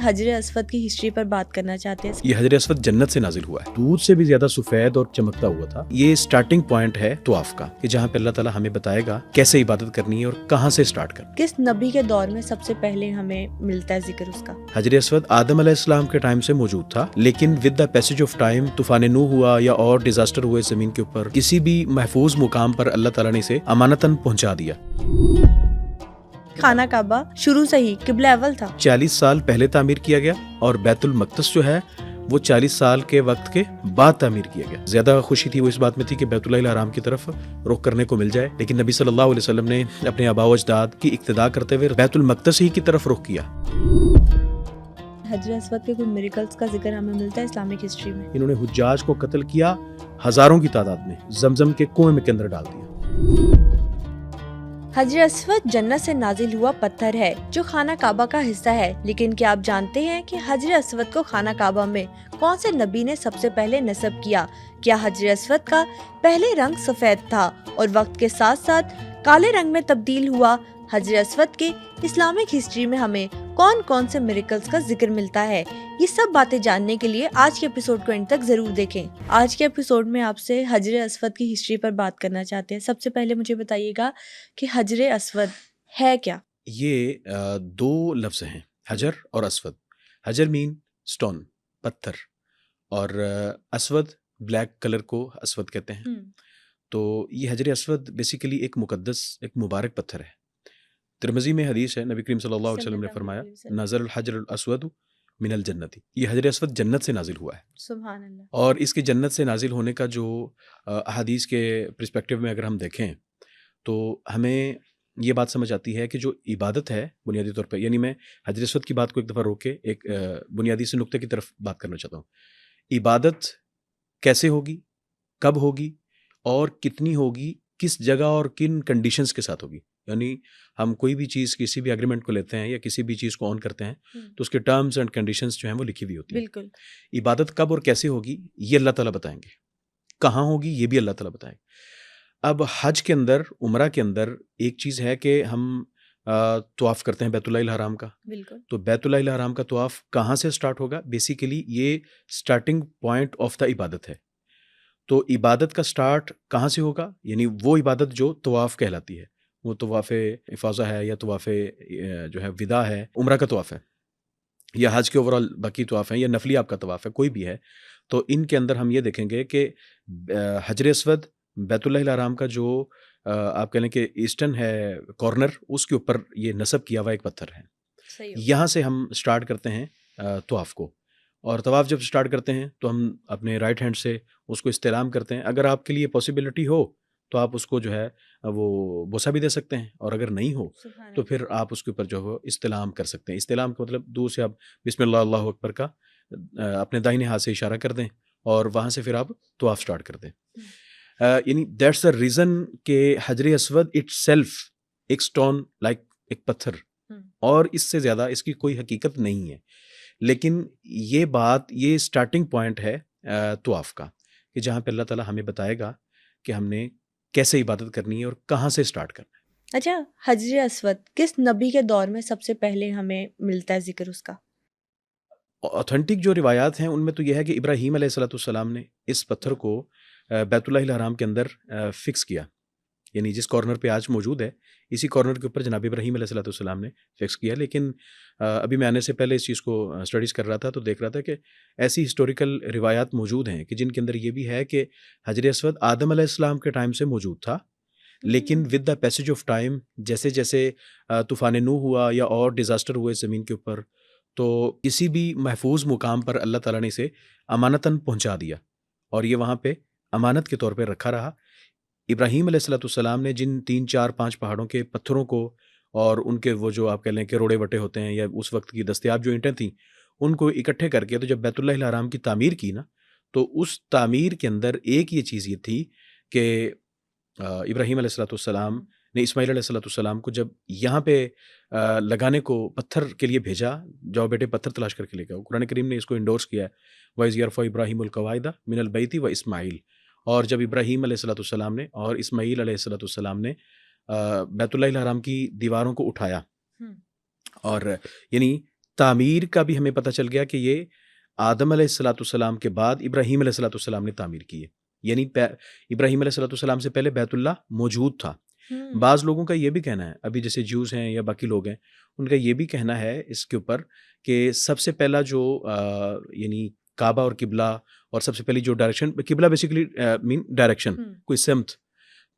حجر اسود کی ہسٹری پر بات کرنا چاہتے ہیں۔ یہ حجر اسود جنت سے نازل ہوا ہے، دودھ سے بھی زیادہ سفید اور چمکتا ہوا تھا۔ یہ سٹارٹنگ پوائنٹ ہے طواف کا، کہ جہاں پہ اللہ تعالیٰ ہمیں بتائے گا کیسے عبادت کرنی ہے اور کہاں سے سٹارٹ کرنا ہے۔ کس نبی کے دور میں سب سے پہلے ہمیں ملتا ہے ذکر اس کا؟ حجر اسود آدم علیہ السلام کے ٹائم سے موجود تھا، لیکن with the passage of time طوفان نوح ہوا یا اور ڈیزاسٹر ہوئے زمین کے اوپر، کسی بھی محفوظ مقام پر اللہ تعالیٰ نے اسے امانتاً پہنچا دیا۔ خانہ کعبہ شروع سے ہی قبلہ اول تھا۔ 40 سال پہلے تعمیر کیا گیا اور بیت المقدس جو ہے وہ 40 سال کے وقت کے بعد تعمیر کیا گیا۔ زیادہ خوشی تھی وہ اس بات میں تھی کہ بیت اللہ الحرام کی طرف رخ کرنے کو مل جائے، لیکن نبی صلی اللہ علیہ وسلم نے اپنے آباء و اجداد کی اقتداء کرتے ہوئے بیت المقدس ہی کی طرف رخ کیا۔ حجر اسود کے کوئی میریکلز کا ذکر ہمیں ملتا ہے اسلامک ہسٹری میں؟ انہوں نے حجاج کو قتل کیا، ہزاروں کی تعداد میں زمزم کے کنویں کے اندر ڈال دیا۔ حجر اسود جنت سے نازل ہوا پتھر ہے جو خانہ کعبہ کا حصہ ہے، لیکن کیا آپ جانتے ہیں کہ حجر اسود کو خانہ کعبہ میں کون سے نبی نے سب سے پہلے نصب کیا؟ کیا حجر اسود کا پہلے رنگ سفید تھا اور وقت کے ساتھ ساتھ کالے رنگ میں تبدیل ہوا؟ حجر اسود کے اسلامک ہسٹری میں ہمیں کون کون سے میریکلز کا ذکر ملتا ہے؟ یہ سب باتیں جاننے کے لیے آج کے ایپیسوڈ کو اینڈ تک ضرور دیکھیں۔ آج کے ایپیسوڈ میں آپ سے حجر اسود کی ہسٹری پر بات کرنا چاہتے ہیں۔ سب سے پہلے مجھے بتائیے گا کہ حجر اسود ہے کیا؟ یہ دو لفظ ہیں، حجر اور اسود۔ حجر مین سٹون، پتھر، اور اسود بلیک کلر کو اسود کہتے ہیں۔ تو یہ حجر اسود بیسیکلی ایک مقدس، ایک مبارک پتھر ہے۔ ترمذی میں حدیث ہے، نبی کریم صلی اللہ علیہ وسلم نے فرمایا نزل الحجر الاسود من الجنتی، یہ حجر اسود جنت سے نازل ہوا ہے۔ سبحان اللہ۔ اور اس کے جنت سے نازل ہونے کا جو احادیث کے پرسپیکٹیو میں اگر ہم دیکھیں تو ہمیں یہ بات سمجھ آتی ہے کہ جو عبادت ہے بنیادی طور پہ، یعنی میں حجر اسود کی بات کو ایک دفعہ روک کے ایک بنیادی سے نقطے کی طرف بات کرنا چاہتا ہوں۔ عبادت کیسے ہوگی، کب ہوگی اور کتنی ہوگی، کس جگہ اور کن کنڈیشنز کے ساتھ ہوگی؟ یعنی ہم کوئی بھی چیز، کسی بھی ایگریمنٹ کو لیتے ہیں یا کسی بھی چیز کو آن کرتے ہیں تو اس کے ٹرمز اینڈ کنڈیشنز جو ہیں وہ لکھی ہوئی ہوتی ہیں۔ بالکل۔ عبادت کب اور کیسے ہوگی یہ اللہ تعالیٰ بتائیں گے، کہاں ہوگی یہ بھی اللہ تعالیٰ بتائیں گے۔ اب حج کے اندر، عمرہ کے اندر ایک چیز ہے کہ ہم طواف کرتے ہیں بیت اللہ الحرام کا۔ بالکل۔ تو بیت اللہ الحرام کا طواف کہاں سے سٹارٹ ہوگا؟ بیسیکلی یہ سٹارٹنگ پوائنٹ آف دا عبادت ہے۔ تو عبادت کا سٹارٹ کہاں سے ہوگا؟ یعنی وہ عبادت جو طواف کہلاتی ہے، وہ طواف افاضہ ہے یا طواف جو ہے وداع ہے، عمرہ کا طواف ہے، یا حج کے اوورال باقی طواف ہیں، یا نفلی آپ کا طواف ہے، کوئی بھی ہے۔ تو ان کے اندر ہم یہ دیکھیں گے کہ حجر اسود بیت اللہ الحرام کا جو آپ کہہ لیں کہ ایسٹرن ہے کارنر، اس کے اوپر یہ نصب کیا ہوا ایک پتھر ہے۔ یہاں سے ہم سٹارٹ کرتے ہیں طواف کو، اور طواف جب سٹارٹ کرتے ہیں تو ہم اپنے رائٹ ہینڈ سے اس کو استلام کرتے ہیں۔ اگر آپ کے لیے پاسبلٹی ہو تو آپ اس کو جو ہے وہ بوسہ بھی دے سکتے ہیں، اور اگر نہیں ہو تو پھر آپ اس کے اوپر جو ہے استلام کر سکتے ہیں۔ استلام کا مطلب دور سے آپ بسم اللہ اللہ اکبر کا اپنے دائنے ہاتھ سے اشارہ کر دیں اور وہاں سے پھر آپ طواف سٹارٹ کر دیں۔ یعنی دیٹس دا ریزن کہ حجر اسود اٹ سیلف ایک سٹون لائک ایک پتھر، اور اس سے زیادہ اس کی کوئی حقیقت نہیں ہے۔ لیکن یہ بات، یہ سٹارٹنگ پوائنٹ ہے طواف کا، کہ جہاں پہ اللہ تعالیٰ ہمیں بتائے گا کہ ہم نے کیسے عبادت کرنی ہے اور کہاں سے سٹارٹ کرنا ہے۔ اچھا، حجر اسود کس نبی کے دور میں سب سے پہلے ہمیں ملتا ہے ذکر اس کا؟ اوتھینٹک جو روایات ہیں ان میں تو یہ ہے کہ ابراہیم علیہ السلام نے اس پتھر کو بیت اللہ الحرام کے اندر فکس کیا، یعنی جس کارنر پہ آج موجود ہے اسی کارنر کے اوپر جناب ابراہیم علیہ السلام نے فکس کیا۔ لیکن ابھی میں آنے سے پہلے اس چیز کو اسٹڈیز کر رہا تھا تو دیکھ رہا تھا کہ ایسی ہسٹوریکل روایات موجود ہیں کہ جن کے اندر یہ بھی ہے کہ حجر اسود آدم علیہ السلام کے ٹائم سے موجود تھا، لیکن with the passage of time, جیسے جیسے طوفان نوح ہوا یا اور ڈیزاسٹر ہوئے زمین کے اوپر، تو کسی بھی محفوظ مقام پر اللہ تعالیٰ نے اسے امانتاً پہنچا دیا، اور یہ وہاں پہ امانت کے طور پہ رکھا رہا۔ ابراہیم علیہ السلام نے جن 3 4 5 پہاڑوں کے پتھروں کو اور ان کے وہ جو آپ کہہ لیں کہ روڑے وٹے ہوتے ہیں یا اس وقت کی دستیاب جو اینٹیں تھیں ان کو اکٹھے کر کے، تو جب بیت اللہ الحرام کی تعمیر کی نا، تو اس تعمیر کے اندر ایک یہ چیز یہ تھی کہ ابراہیم علیہ السلام نے اسماعیل علیہ السلام کو جب یہاں پہ لگانے کو پتھر کے لیے بھیجا، جاؤ بیٹے پتھر تلاش کر کے لے کے آؤ، قرآن کریم نے اس کو انڈورس کیا ہے، وَإِذْ يَرْفَعُ إِبْرَاهِيمُ الْقَوَاعِدَ مِنَ الْبَيْتِ وَإِسْمَاعِيلُ۔ اور جب ابراہیم علیہ السلام نے اور اسماعیل علیہ السلام نے بیت اللہ الحرام کی دیواروں کو اٹھایا، اور یعنی تعمیر کا بھی ہمیں پتہ چل گیا کہ یہ آدم علیہ الصلوۃ والسلام کے بعد ابراہیم علیہ الصلوۃ والسلام نے تعمیر کی ہے، یعنی ابراہیم علیہ الصلوۃ والسلام سے پہلے بیت اللہ موجود تھا۔ بعض لوگوں کا یہ بھی کہنا ہے، ابھی جیسے جیوز ہیں یا باقی لوگ ہیں، ان کا یہ بھی کہنا ہے اس کے اوپر کہ سب سے پہلا جو یعنی کعبہ اور قبلہ، اور سب سے پہلی جو ڈائریکشن، قبلہ بیسیکلی مین ڈائریکشن، کوئی سمت،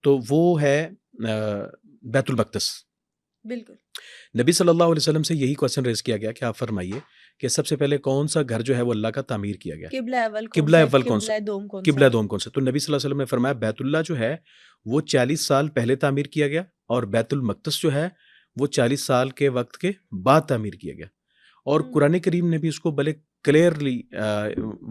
تو وہ ہے بیت المقدس۔ بالکل نبی صلی اللہ علیہ وسلم سے یہی کوشچن ریز کیا گیا کہ آپ فرمائیے کہ سب سے پہلے کون سا گھر جو ہے وہ اللہ کا تعمیر کیا گیا، قبلہ اول قبلہ اول کون سا، دوم کون قبلہ دوم کون سا؟ تو نبی صلی اللہ علیہ وسلم نے فرمایا بیت اللہ جو ہے وہ 40 سال پہلے تعمیر کیا گیا، اور بیت المقدس جو ہے وہ 40 سال کے وقت کے بعد تعمیر کیا گیا۔ اور قرآن کریم نے بھی اس کو بڑے کلیئرلی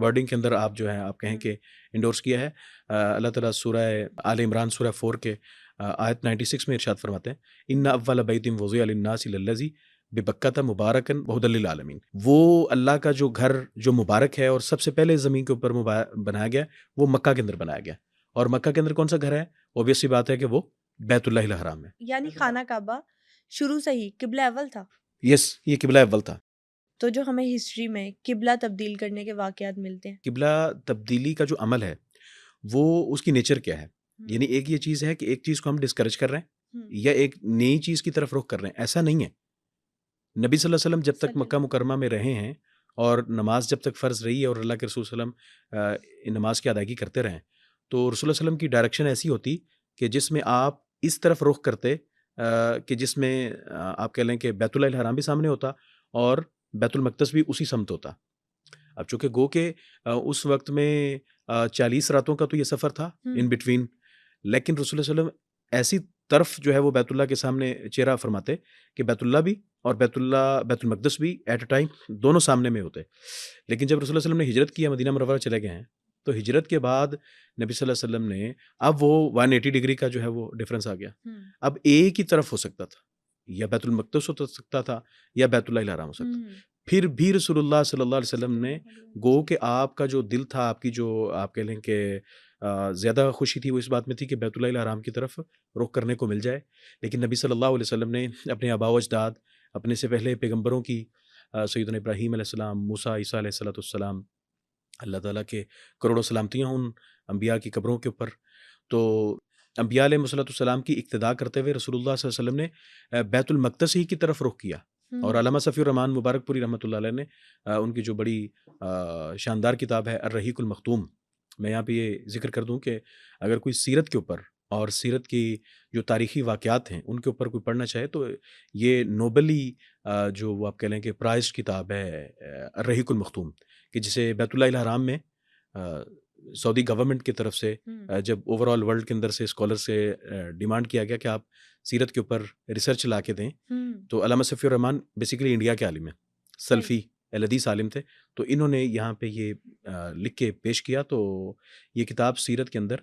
ورڈنگ کے اندر آپ جو ہے آپ کہیں کہ انڈورس کیا ہے۔ اللہ تعالیٰ سورہ آل عمران سورہ 4 کے آیت 96 میں ارشاد فرماتے ہیں ان اول بیت وضع للناس للذی ببکۃ مبارکا وہدی للعالمین، وہ اللہ کا جو گھر جو مبارک ہے اور سب سے پہلے زمین کے اوپر بنایا گیا وہ مکہ کے اندر بنایا گیا، اور مکہ کے اندر کون سا گھر ہے؟ obvious سی بات ہے کہ وہ بیت اللہ الحرام ہے، یعنی خانہ کعبہ شروع سے ہی قبلہ اول تھا۔ یس، یہ قبلہ اول تھا۔ تو جو ہمیں ہسٹری میں قبلہ تبدیل کرنے کے واقعات ملتے ہیں، قبلہ تبدیلی کا جو عمل ہے وہ اس کی نیچر کیا ہے؟ یعنی ایک یہ چیز ہے کہ ایک چیز کو ہم ڈسکریج کر رہے ہیں یا ایک نئی چیز کی طرف رخ کر رہے ہیں، ایسا نہیں ہے۔ نبی صلی اللہ علیہ وسلم جب تک مکہ مکرمہ میں رہے ہیں اور نماز جب تک فرض رہی ہے اور اللہ کے رسول صلی اللہ علیہ وسلم نماز کی ادائیگی کرتے رہیں، تو رسول اللہ علیہ وسلم کی ڈائریکشن ایسی ہوتی کہ جس میں آپ اس طرف رخ کرتے کہ جس میں آپ کہہ لیں کہ بیت اللہ الحرام بھی سامنے ہوتا اور بیت المقدس بھی اسی سمت ہوتا۔ اب چونکہ گو کہ اس وقت میں 40 راتوں کا تو یہ سفر تھا ان بٹوین، لیکن رسول اللہ علیہ وسلم ایسی طرف جو ہے وہ بیت اللہ کے سامنے چہرہ فرماتے کہ بیت اللہ بھی اور بیت المقدس بھی ایٹ اے ٹائم دونوں سامنے میں ہوتے۔ لیکن جب رسول اللہ علیہ وسلم نے ہجرت کیا، مدینہ منورہ چلے گئے ہیں، تو ہجرت کے بعد نبی صلی اللہ علیہ وسلم نے اب وہ 180 ڈگری کا جو ہے وہ ڈفرینس آ گیا۔ اب ایک ہی طرف ہو سکتا تھا، یا بیت المقدس ہو سکتا تھا یا بیت اللہ الحرام ہو سکتا تھا۔ پھر بھی رسول اللہ صلی اللہ علیہ وسلم نے گو کہ آپ کا جو دل تھا، آپ کی جو آپ کہہ لیں کہ زیادہ خوشی تھی، وہ اس بات میں تھی کہ بیت اللہ الحرام کی طرف رخ کرنے کو مل جائے، لیکن نبی صلی اللہ علیہ وسلم نے اپنے آباء و اجداد، اپنے سے پہلے پیغمبروں کی، سیدنا ابراہیم علیہ السلام، موسیٰ، عیسیٰ علیہ السلام، اللہ تعالیٰ کے کروڑوں سلامتیاں ان انبیاء کی قبروں کے اوپر، تو انبیاء علیہ السلام کی اقتداء کرتے ہوئے رسول اللہ صلی اللہ علیہ وسلم نے بیت المقدس ہی کی طرف رخ کیا۔ اور علامہ صفی الرحمن مبارک پوری رحمۃ اللہ علیہ نے ان کی جو بڑی شاندار کتاب ہے الرحیق المختوم، میں یہاں پہ یہ ذکر کر دوں کہ اگر کوئی سیرت کے اوپر اور سیرت کی جو تاریخی واقعات ہیں ان کے اوپر کوئی پڑھنا چاہے تو یہ نوبلی جو وہ آپ کہہ لیں کہ پرائز کتاب ہے الرحیق المختوم، کہ جسے بیت اللہ الحرام میں سعودی گورنمنٹ کی طرف سے جب اوور آل ورلڈ کے اندر سے اسکالر سے ڈیمانڈ کیا گیا کہ آپ سیرت کے اوپر ریسرچ لا کے دیں، تو علامہ صفی الرحمن بیسیکلی انڈیا کے عالم ہیں، سلفی الحدیث عالم تھے، تو انہوں نے یہاں پہ یہ لکھ کے پیش کیا، تو یہ کتاب سیرت کے اندر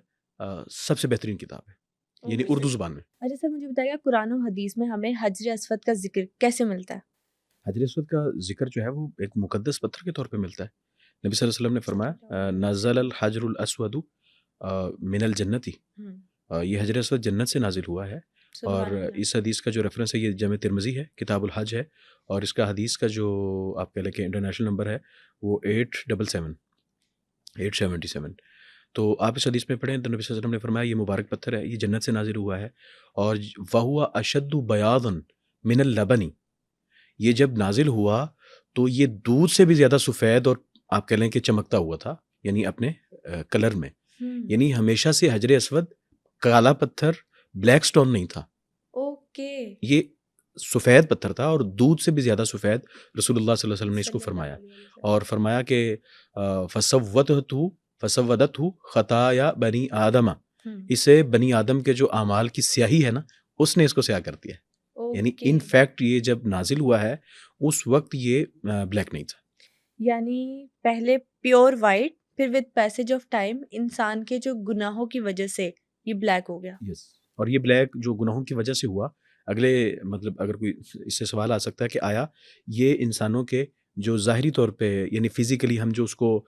سب سے بہترین کتاب ہے، یعنی اردو زبان میں۔ اچھا سر، مجھے بتائیے قرآن و حدیث میں ہمیں حجر اسود کا ذکر کیسے ملتا ہے؟ حجر اسود کا ذکر جو ہے وہ ایک مقدس پتھر کے طور پہ ملتا ہے۔ نبی صلی اللہ علیہ وسلم نے فرمایا نزل الحجر الاسود من الجنتی، یہ حجر اسود جنت سے نازل ہوا ہے، اور اس حدیث کا جو ریفرنس ہے یہ جامع ترمذی ہے، کتاب الحج ہے، اور اس کا حدیث کا جو آپ کہہ لیں کہ انٹرنیشنل نمبر ہے وہ 877۔ تو آپ اس حدیث میں پڑھیں تو نبی صلی اللہ علیہ وسلم نے فرمایا یہ مبارک پتھر ہے، یہ جنت سے نازل ہوا ہے، اور وَهُوَ أَشَدُّ بَيَاضًا مِنَ اللَّبَنِ، یہ جب نازل ہوا تو یہ دودھ سے بھی زیادہ سفید اور آپ کہہ لیں کہ چمکتا ہوا تھا، یعنی اپنے کلر میں، یعنی ہمیشہ سے حجر اسود کالا پتھر، بلیک سٹون نہیں تھا، اوکے، یہ سفید پتھر تھا اور دودھ سے بھی زیادہ سفید۔ رسول اللہ صلی اللہ علیہ وسلم نے اس کو فرمایا، اور فرمایا کہ فَسَوَّدَتْهُ خَطَايَا بنی آدم، اسے بنی آدم کے جو اعمال کی سیاہی ہے نا، اس نے اس کو سیاہ کر دیا، یعنی ان فیکٹ یہ جب نازل ہوا ہے اس وقت یہ بلیک نہیں تھا، یعنی پہلے پیور وائٹ، پھر ود پیسج آف ٹائم انسان کے جو گناہوں کی وجہ سے یہ بلیک ہو گیا۔ یس، اور یہ بلیک جو گناہوں کی وجہ سے ہوا، اگلے مطلب اگر کوئی اس سے سوال آ سکتا ہے کہ آیا یہ انسانوں کے جو ظاہری طور پہ یعنی فزیکلی ہم جو اس کو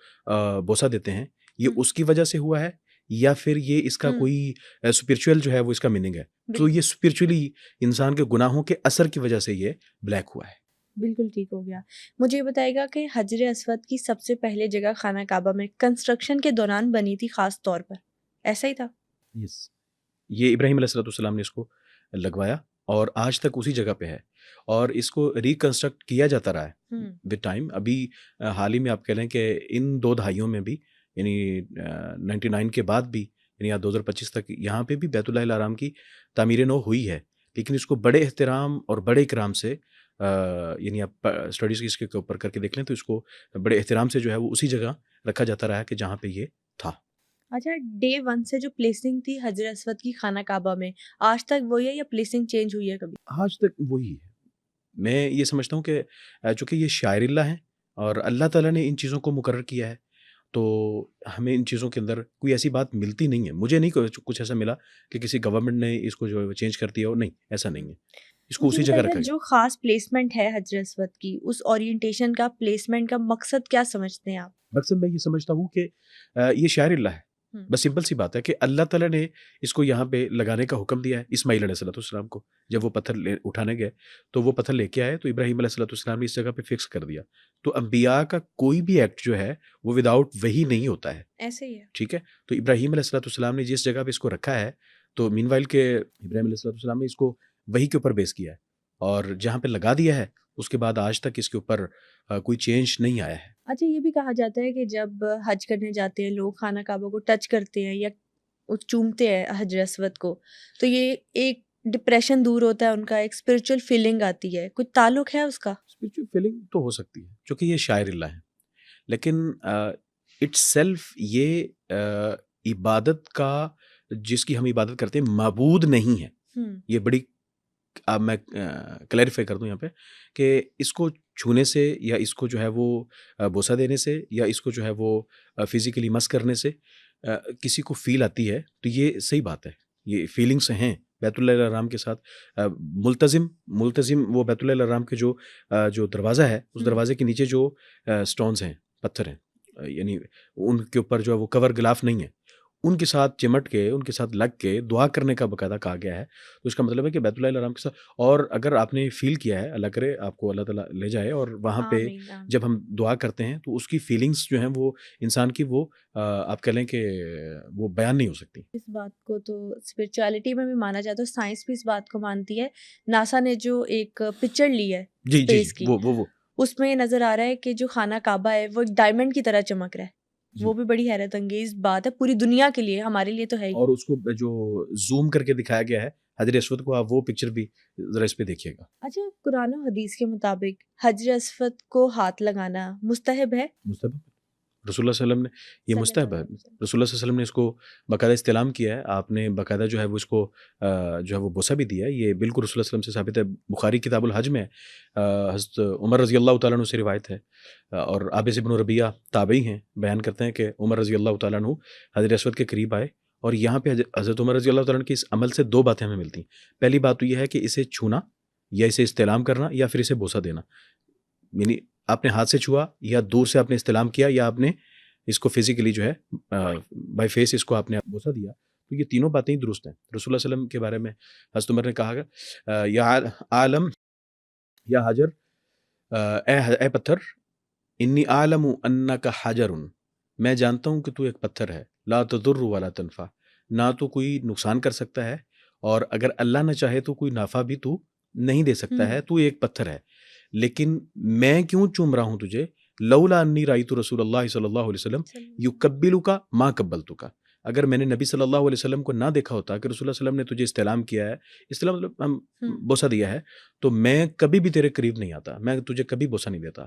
بوسہ دیتے ہیں یہ اس کی وجہ سے ہوا ہے، یا پھر یہ اس کا کوئی اسپرچوئل جو ہے وہ اس کا میننگ ہے، تو یہ اسپرچولی انسان کے گناہوں کے اثر کی وجہ سے یہ بلیک ہوا ہے۔ بالکل ٹھیک ہو گیا. مجھے یہ بتائے گا کہ حجر اسود کی سب سے پہلے جگہ خانہ کعبہ میں کنسٹرکشن کے دوران بنی تھی خاص طور پر، ایسا ہی تھا؟ یس، یہ ابراہیم علیہ السلام نے اس کو لگوایا اور آج تک اسی جگہ پہ ہے اور اس کو ریکنسٹرکٹ کیا جاتا رہا ہے ود ٹائم. ابھی حال ہی میں آپ کہہ لیں کہ ان 2 دہائیوں میں بھی، یعنی 99 کے بعد بھی، یعنی 2025 تک یہاں پہ بھی بیت اللہ الحرام کی تعمیر نو ہوئی ہے، لیکن اس کو بڑے احترام اور بڑے اکرام سے یعنی آپ اسٹڈیز اس کے اوپر کر کے دیکھ لیں تو اس کو بڑے احترام سے جو ہے وہ اسی جگہ رکھا جاتا رہا ہے کہ جہاں پہ یہ تھا. اچھا، ڈے 1 سے جو پلیسنگ تھی حجر اسود کی خانہ کعبہ میں، آج تک وہی ہے یا پلیسنگ چینج ہوئی ہے کبھی؟ آج تک وہی ہے. میں یہ سمجھتا ہوں کہ چونکہ یہ شاعر اللہ ہیں اور اللہ تعالیٰ نے ان چیزوں کو مقرر کیا ہے، تو ہمیں ان چیزوں کے اندر کوئی ایسی بات ملتی نہیں ہے. مجھے نہیں کچھ ایسا ملا کہ کسی گورنمنٹ نے اس کو جو ہے چینج کر دیا ہو، نہیں، ایسا نہیں ہے. اس کو مجھے اسی جگہ بتائیے رکھا گا گیا. جو خاص پلیسمنٹ ہے حجر اسود کی، اس اورینٹیشن کا، پلیسمنٹ کا مقصد کیا سمجھتے ہیں آپ؟ مقصد میں یہ سمجھتا ہوں کہ یہ شاعر اللہ ہے. بس سمپل سی بات ہے کہ اللہ تعالیٰ نے اس کو یہاں پہ لگانے کا حکم دیا ہے اسماعیل علیہ السلام کو. جب وہ پتھر اٹھانے گئے تو وہ پتھر لے کے آئے تو ابراہیم علیہ السلام نے اس جگہ پہ فکس کر دیا. تو انبیاء کا کوئی بھی ایکٹ جو ہے وہ وداؤٹ وہی نہیں ہوتا ہے. ایسے ہی ہے. ٹھیک ہے، تو ابراہیم علیہ السلام نے جس جگہ پہ اس کو رکھا ہے تو مین وائل کہ ابراہیم علیہ السلام نے اس کو وہی کے اوپر بیس کیا ہے اور جہاں پہ لگا دیا ہے اس کے بعد آج تک اس کے اوپر کوئی چینج نہیں آیا ہے. اچھا، یہ بھی کہا جاتا ہے کہ جب حج کرنے جاتے ہیں لوگ خانہ کعبہ کو ٹچ کرتے ہیں یا چومتے ہیں حجر اسود کو، تو یہ ایک ڈپریشن دور ہوتا ہے ان کا، ایک اسپرچل فیلنگ آتی ہے. کچھ تعلق ہے اس کا؟ اسپرچل فیلنگ تو ہو سکتی ہے چونکہ یہ شاعر اللہ ہے، لیکن اٹ سیلف یہ عبادت کا، جس کی ہم عبادت کرتے ہیں، معبود نہیں ہے. یہ بڑی، اب میں کلیریفائی کر دوں یہاں پہ کہ اس کو چھونے سے یا اس کو جو ہے وہ بوسہ دینے سے یا اس کو جو ہے وہ فزیکلی مس کرنے سے کسی کو فیل آتی ہے تو یہ صحیح بات ہے. یہ فیلنگس ہیں بیت اللہ الحرام کے ساتھ. ملتزم وہ بیت اللہ الحرام کے جو دروازہ ہے اس دروازے کے نیچے جو سٹونز ہیں، پتھر ہیں، یعنی ان کے اوپر جو ہے وہ کور گلاف نہیں ہے، ان کے ساتھ چمٹ کے، ان کے ساتھ لگ کے دعا کرنے کا باقاعدہ کہا گیا ہے. تو اس کا مطلب ہے کہ بیت اللہ الحرام کے ساتھ، اور اگر آپ نے فیل کیا ہے، اللہ کرے آپ کو اللہ تعالیٰ لے جائے، اور وہاں پہ جب ہم دعا کرتے ہیں تو اس کی فیلنگس جو ہیں وہ انسان کی، وہ آپ کہہ لیں کہ وہ بیان نہیں ہو سکتی. اس بات کو تو اسپرچویلٹی میں بھی مانا جاتا ہے، سائنس بھی اس بات کو مانتی ہے. ناسا نے جو ایک پکچر لی ہے اسپیس کی، وہ اس میں یہ نظر آ رہا ہے کہ جو خانہ کعبہ ہے وہ ایک ڈائمنڈ کی طرح چمک رہا ہے. وہ بھی بڑی حیرت انگیز بات ہے پوری دنیا کے لیے، ہمارے لیے تو ہے ہی. اور اس کو جو زوم کر کے دکھایا گیا ہے حجر اسود کو، آپ وہ پکچر بھی ذرا اس پہ دیکھیے گا. اچھا، قرآن و حدیث کے مطابق حجر اسود کو ہاتھ لگانا مستحب ہے؟ مستحب، رسول اللہ صلی اللہ علیہ وسلم نے یہ مستحب ہے. رسول اللہ صلی اللہ علیہ وسلم نے اس کو باقاعدہ استعلام کیا ہے. آپ نے باقاعدہ جو ہے وہ اس کو جو ہے وہ بوسہ بھی دیا ہے. یہ بالکل رسول اللہ صلی اللہ علیہ وسلم سے ثابت ہے. بخاری کتاب الحج میں حضرت عمر رضی اللہ تعالیٰ عنہ سے روایت ہے، اور عابس بن ربیعہ تابعی ہیں، بیان کرتے ہیں کہ عمر رضی اللہ تعالیٰ عنہ حجر اسود کے قریب آئے، اور یہاں پہ حضرت عمر رضی اللہ تعالیٰ عنہ کے اس عمل سے 2 باتیں ہمیں ملتی ہیں. پہلی بات تو یہ ہے کہ اسے چھونا یا اسے استعلام کرنا یا پھر اسے بوسہ دینا، یعنی آپ نے ہاتھ سے چھوا یا دور سے آپ نے استعلام کیا یا آپ نے اس کو فزیکلی جو ہے بائی فیس اس کو آپ نے بوسہ دیا، تو یہ تینوں باتیں درست ہیں. رسول اللہ صلی اللہ علیہ وسلم کے بارے میں حضرت عمر نے کہا گا، یا عالم یا حجر، اے پتھر، انی عالم انک حجر، میں جانتا ہوں کہ تو ایک پتھر ہے، لا تضر ولا تنفع، نہ تو کوئی نقصان کر سکتا ہے اور اگر اللہ نہ چاہے تو کوئی نفع بھی تو نہیں دے سکتا ہے. تو ایک پتھر ہے، لیکن میں کیوں چوم رہا ہوں تجھے؟ لولا انی رأیت رسول اللہ صلی اللہ علیہ وسلم یقبلک ما قبلتک، اگر میں نے نبی صلی اللہ علیہ وسلم کو نہ دیکھا ہوتا کہ رسول اللہ صلی اللہ علیہ وسلم نے تجھے استعلام کیا ہے، استعلام مطلب ہم بوسہ دیا ہے، تو میں کبھی بھی تیرے قریب نہیں آتا، میں تجھے کبھی بوسہ نہیں دیتا.